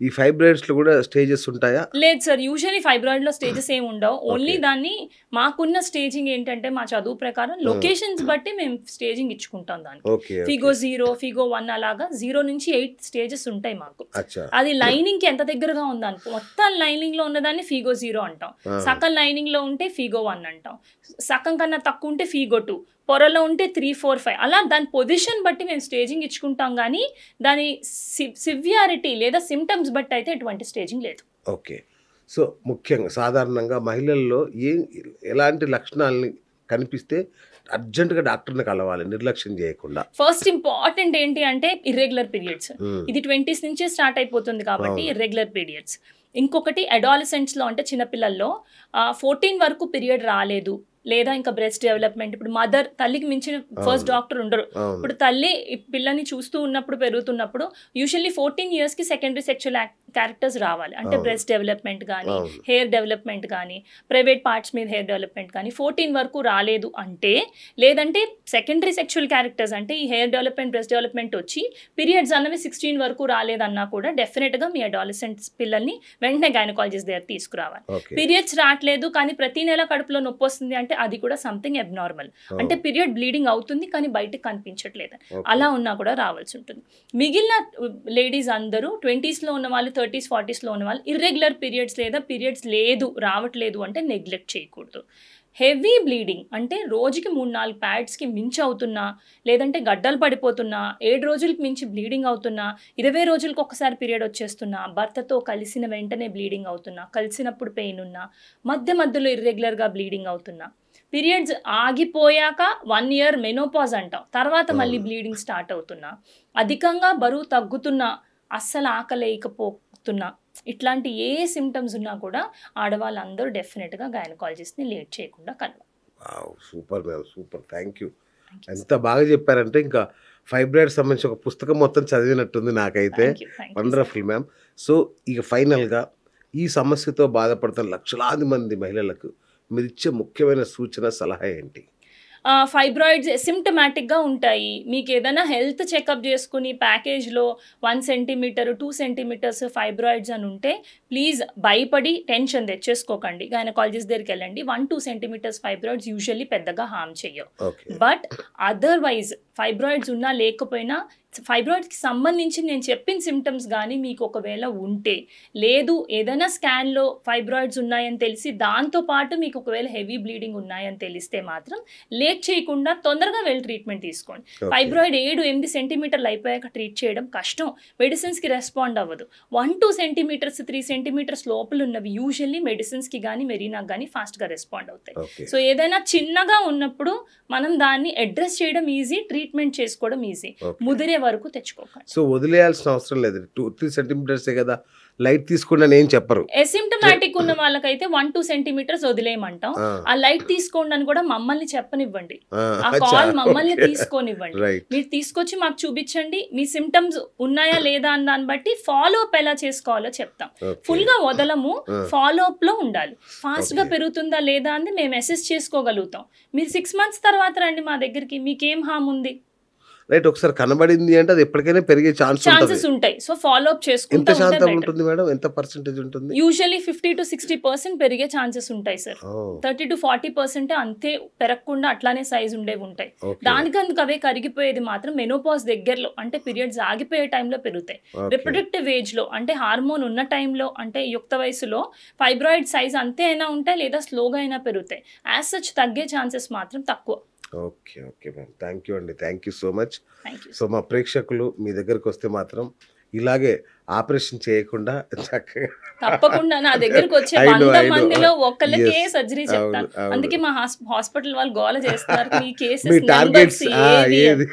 ఈ ఫైబ్రాయిడ్స్ లో కూడా స్టేజెస్ ఉంటాయా? లేదు సార్, యూజువల్లీ ఫైబ్రాయిడ్ లో స్టేజెస్ ఏమి ఉండవు. ఓన్లీ దాన్ని మాకున్న స్టేజింగ్ ఏంటంటే మా చదువు ప్రకారం లొకేషన్స్ బట్టి మేము స్టేజింగ్ ఇచ్చుకుంటాం. దానికి ఫిగో 0, ఫిగో 1 అలాగా 0 నుంచి 8 స్టేజెస్ ఉంటాయి మాకు. అది లైనింగ్ కి ఎంత దగ్గరగా ఉందనుకో, మొత్తం లైనింగ్ లో ఉన్నదాన్ని ఫిగో 0 అంటాం. సగం లైనింగ్ లో ఉంటే ఫిగో 1 అంటాం. సగం కన్నా తక్కువ ఉంటే ఫిగో 2, పొరలో ఉంటే 3, 4, 5 అలా దాని పొజిషన్ బట్టి మేము స్టేజింగ్ ఇచ్చుకుంటాం. కానీ దాని సివియారిటీ లేదా సిమ్టమ్స్ బట్టి అయితే ఎటువంటి స్టేజింగ్ లేదు. ఓకే. సో ముఖ్యంగా సాధారణంగా మహిళల్లో ఎలాంటి లక్షణాలని కనిపిస్తే అర్జెంటుగా డాక్టర్ని కలవాలి, నిర్లక్ష్యం చేయకుండా? ఫస్ట్ ఇంపార్టెంట్ ఏంటి అంటే ఇర్రెగ్యులర్ పీరియడ్స్. ఇది 20s నుంచే స్టార్ట్ అయిపోతుంది కాబట్టి ఇర్రెగ్యులర్ పీరియడ్స్. ఇంకొకటి అడాలసెంట్స్లో అంటే చిన్నపిల్లల్లో 14 వరకు పీరియడ్ రాలేదు లేదా ఇంకా బ్రెస్ట్ డెవలప్మెంట్. ఇప్పుడు మదర్, తల్లికి మించిన ఫస్ట్ డాక్టర్ ఉండరు. ఇప్పుడు తల్లి పిల్లని చూస్తూ ఉన్నప్పుడు, పెరుగుతున్నప్పుడు యూజువల్లీ 14 yearsకి సెకండరీ సెక్షువల్ క్యారెక్టర్స్ రావాలి. అంటే బ్రెస్ట్ డెవలప్మెంట్ కానీ, హెయిర్ డెవలప్మెంట్ కానీ, ప్రైవేట్ పార్ట్స్ మీద హెయిర్ డెవలప్మెంట్ కానీ 14 వరకు రాలేదు అంటే, లేదంటే సెకండరీ సెక్షువల్ క్యారెక్టర్స్ అంటే ఈ హెయిర్ డెవలప్మెంట్, బ్రెస్ట్ డెవలప్మెంట్ వచ్చి పీరియడ్స్ అన్నవి 16 వరకు రాలేదన్నా కూడా డెఫినెట్గా మీ అడాలసెంట్స్ పిల్లల్ని వెంటనే గైనకాలజిస్ట్ దగ్గర తీసుకురావాలి. పీరియడ్స్ రావట్లేదు కానీ ప్రతి నెల కడుపులో నొప్పి వస్తుంది అంటే అది కూడా సంథింగ్ అబ్నార్మల్. అంటే పీరియడ్ బ్లీడింగ్ అవుతుంది కానీ బయటకు కనిపించట్లేదు, అలా ఉన్నా కూడా రావాల్సి ఉంటుంది. మిగిలిన లేడీస్ అందరూ 20sలో ఉన్న వాళ్ళు, 30s 40sలో ఉన్న వాళ్ళు ఇర్రెగ్యులర్ పీరియడ్స్ లేదా పీరియడ్స్ లేదు, రావట్లేదు అంటే నెగ్లెక్ట్ చేయకూడదు. హెవీ బ్లీడింగ్ అంటే రోజుకి 3-4 ప్యాడ్స్కి మించి అవుతున్నా, లేదంటే గడ్డలు పడిపోతున్నా, 7 రోజులకి మించి బ్లీడింగ్ అవుతున్నా, 20 రోజులకు ఒకసారి పీరియడ్ వచ్చేస్తున్నా, భర్తతో కలిసిన వెంటనే బ్లీడింగ్ అవుతున్నా, కలిసినప్పుడు పెయిన్ ఉన్నా, మధ్యలో ఇర్రెగ్యులర్గా బ్లీడింగ్ అవుతున్నా, పీరియడ్స్ ఆగిపోయాక 1 year మెనోపాజ్ అంటాం, తర్వాత మళ్ళీ బ్లీడింగ్ స్టార్ట్ అవుతున్నా, అధికంగా బరువు తగ్గుతున్నా, అస్సలు ఆకలేకపోతున్నా, ఇట్లాంటి ఏ సిమ్టమ్స్ ఉన్నా కూడా ఆడవాళ్ళందరూ డెఫినెట్గా గైనకాలజిస్ట్ని లేట్ చేయకుండా కలవాలి. Super ma'am, super, thank you. ఎంత బాగా చెప్పారంటే ఇంకా ఫైబ్రాయిడ్ సంబంధించి ఒక పుస్తకం మొత్తం చదివినట్టుంది నాకైతే. Wonderful ma'am. సో ఇక ఫైనల్గా ఈ సమస్యతో బాధపడుతున్న లక్షలాది మంది మహిళలకు మీరు ఇచ్చే ముఖ్యమైన సూచన, సలహా ఏంటి? ఫైబ్రాయిడ్స్ సిమ్టమాటిక్గా ఉంటాయి. మీకు ఏదైనా హెల్త్ చెకప్ చేసుకుని ప్యాకేజ్లో 1 centimeter 2 centimeters ఫైబ్రాయిడ్స్ అని ఉంటే ప్లీజ్ భయపడి టెన్షన్ తెచ్చేసుకోకండి, గైనకాలజిస్ట్ దగ్గరికి వెళ్ళండి. 1-2 centimeters ఫైబ్రాయిడ్స్ యూజువల్లీ పెద్దగా హార్మ్ చేయవు. బట్ అదర్వైజ్ ఫైబ్రాయిడ్స్ ఉన్నా లేకపోయినా ఫైబ్రాయిడ్స్కి సంబంధించి నేను చెప్పిన సిమ్టమ్స్ కానీ మీకు ఒకవేళ ఉంటే, లేదు ఏదైనా స్కాన్లో ఫైబ్రాయిడ్స్ ఉన్నాయని తెలిసి దాంతోపాటు మీకు ఒకవేళ హెవీ బ్లీడింగ్ ఉన్నాయని తెలిస్తే మాత్రం లేట్ చేయకుండా తొందరగా వెళ్ళి ట్రీట్మెంట్ తీసుకోండి. ఫైబ్రాయిడ్ 7-8 centimeters అయిపోయాక ట్రీట్ చేయడం కష్టం, మెడిసిన్స్కి రెస్పాండ్ అవ్వదు. 1-2 centimeters 3 centimeters లోపల ఉన్నవి యూజువల్లీ మెడిసిన్స్కి కానీ మెరీనాకి కానీ ఫాస్ట్గా రెస్పాండ్ అవుతాయి. సో ఏదైనా చిన్నగా ఉన్నప్పుడు మనం దాన్ని అడ్రస్ చేయడం ఈజీ, ట్రీట్మెంట్ చేసుకోవడం ఈజీ, ముదిరే వరకు తెచ్చుకోకండి. సో వదిలేయాల్సిన అవసరం లేదు, 2-3 centimeters కదా, లైట్ తీసుకోండి అని ఏం చెప్పరు. ఎసిమ్టమాటిక్ ఉన్న వాళ్ళకైతే 1-2 సెంటీమీటర్స్ వదిలేయమంటాం. ఆ లైట్ తీసుకోండి అని కూడా మమ్మల్ని చెప్పనివ్వండి, ఆ కాల్ మమ్మల్ని తీసుకోనివ్వండి. మీరు తీసుకొచ్చి మాకు చూపించండి, మీ సిమ్టమ్స్ ఉన్నాయా లేదా అని దాన్ని బట్టి ఫాలో అప్ ఎలా చేసుకోవాలో చెప్తాం. ఫుల్ గా వదలము, ఫాలో అప్ లో ఉండాలి. ఫాస్ట్ గా పెరుగుతుందా లేదా అని మేము అసెస్ చేసుకోగలుగుతాం. మీరు 6 months తర్వాత రండి మా దగ్గరికి, మీకేం హామ్ ఉంది. రైట్. ఒకసారి కనబడింది అంటే అది ఎప్పటికైనా పెరిగే ఛాన్సెస్ ఉంటాయి. సో ఫాలో అప్ ఎంత చేసుకుంటూ శాతం ఉంటుంది మేడం? ఎంత పర్సెంటేజ్ ఉంటుంది? యూజువల్లీ 50-60% పెరిగే ఛాన్సెస్ ఉంటాయి సార్. 30-40% అంతే పెరగకుండా అట్లానే సైజ్ ఉండేవి ఉంటాయి. దానికందుకు అవే కరిగిపోయేది మాత్రం మెనోపాజ్ దగ్గరలో, అంటే పీరియడ్స్ ఆగిపోయే టైంలో పెరుగుతాయి. రిప్రొడక్టివ్ ఏజ్ లో, అంటే హార్మోన్ ఉన్న టైంలో, అంటే యుక్త వయసులో ఫైబ్రాయిడ్ సైజ్ అంతే అయినా ఉంటాయి, లేదా స్లోగా అయినా పెరుగుతాయి. యాజ్ సచ్ తగ్గే ఛాన్సెస్ మాత్రం తక్కువ. Okay okay ma'am, thank you అండి, thank you so much. Thank you. So మా ప్రేక్షకులు మీ దగ్గరకు వస్తే మాత్రం ఇలాగే ఆపరేషన్ చేయకుండా చక్కగా తప్పకుండా నా దగ్గరకు వచ్చే 100 మందిలో ఒక్కళ్ళకే సర్జరీ చెప్తాను. అందుకే మా హాస్పిటల్ వాళ్ళు గోల చేస్తారు, మీ కేసెస్ నెంబర్స్ ఏది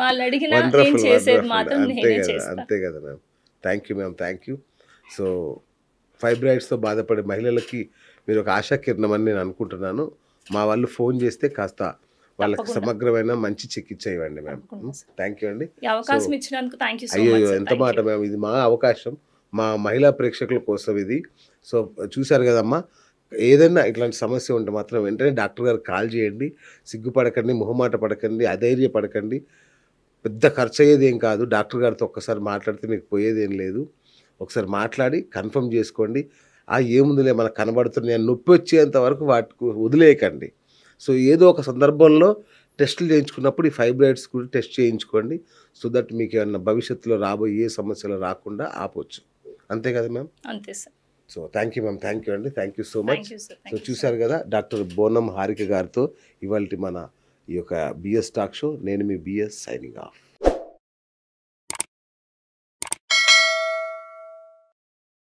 వాళ్ళు అడిగినా నేను చేసేది మాత్రం నేనే చేస్తాను. అంతే కదా ma'am. Thank you ma'am, thank you. So ఫైబ్రాయిడ్స్తో బాధపడే మహిళలకి మీరు ఒక ఆశాకిరణం అని నేను అనుకుంటున్నాను. మా వాళ్ళు ఫోన్ చేస్తే కాస్త వాళ్ళకి సమగ్రమైన మంచి చికిత్స ఇవ్వండి మ్యామ్. థ్యాంక్ యూ అండి. అవకాశం ఇచ్చినందుకు థ్యాంక్ యూ సో మచ్. అయ్యో ఎంత మాట మ్యామ్, ఇది మా అవకాశం, మా మహిళా ప్రేక్షకుల కోసం ఇది. సో చూశారు కదమ్మా, ఏదైనా ఇట్లాంటి సమస్య ఉంటే మాత్రం వెంటనే డాక్టర్ గారికి కాల్ చేయండి. సిగ్గుపడకండి, మొహమాట పడకండి, అధైర్యపడకండి. పెద్ద ఖర్చు అయ్యేది ఏం కాదు. డాక్టర్ గారితో ఒక్కసారి మాట్లాడితే మీకు పోయేది ఏం లేదు. ఒకసారి మాట్లాడి కన్ఫర్మ్ చేసుకోండి. ఏముందిలే మనకు కనబడుతున్నాయి, నొప్పి వచ్చేంత వరకు వాటికి వదిలేయకండి. సో ఏదో ఒక సందర్భంలో టెస్టులు చేయించుకున్నప్పుడు ఈ ఫైబ్రాయిడ్స్ కూడా టెస్ట్ చేయించుకోండి. సో దట్ మీకు ఏమన్నా భవిష్యత్తులో రాబోయే ఏ సమస్యలు రాకుండా ఆపొచ్చు. అంతే కదా మ్యామ్? అంతే sir. So thank you ma'am, thank you అండి, thank you so much. So చూశారు కదా డాక్టర్ బోనం హారిక గారితో ఇవాళ మన ఈ యొక్క బిఎస్ టాక్ షో. నేను మీ బిఎస్ సైనింగ్ ఆఫ్.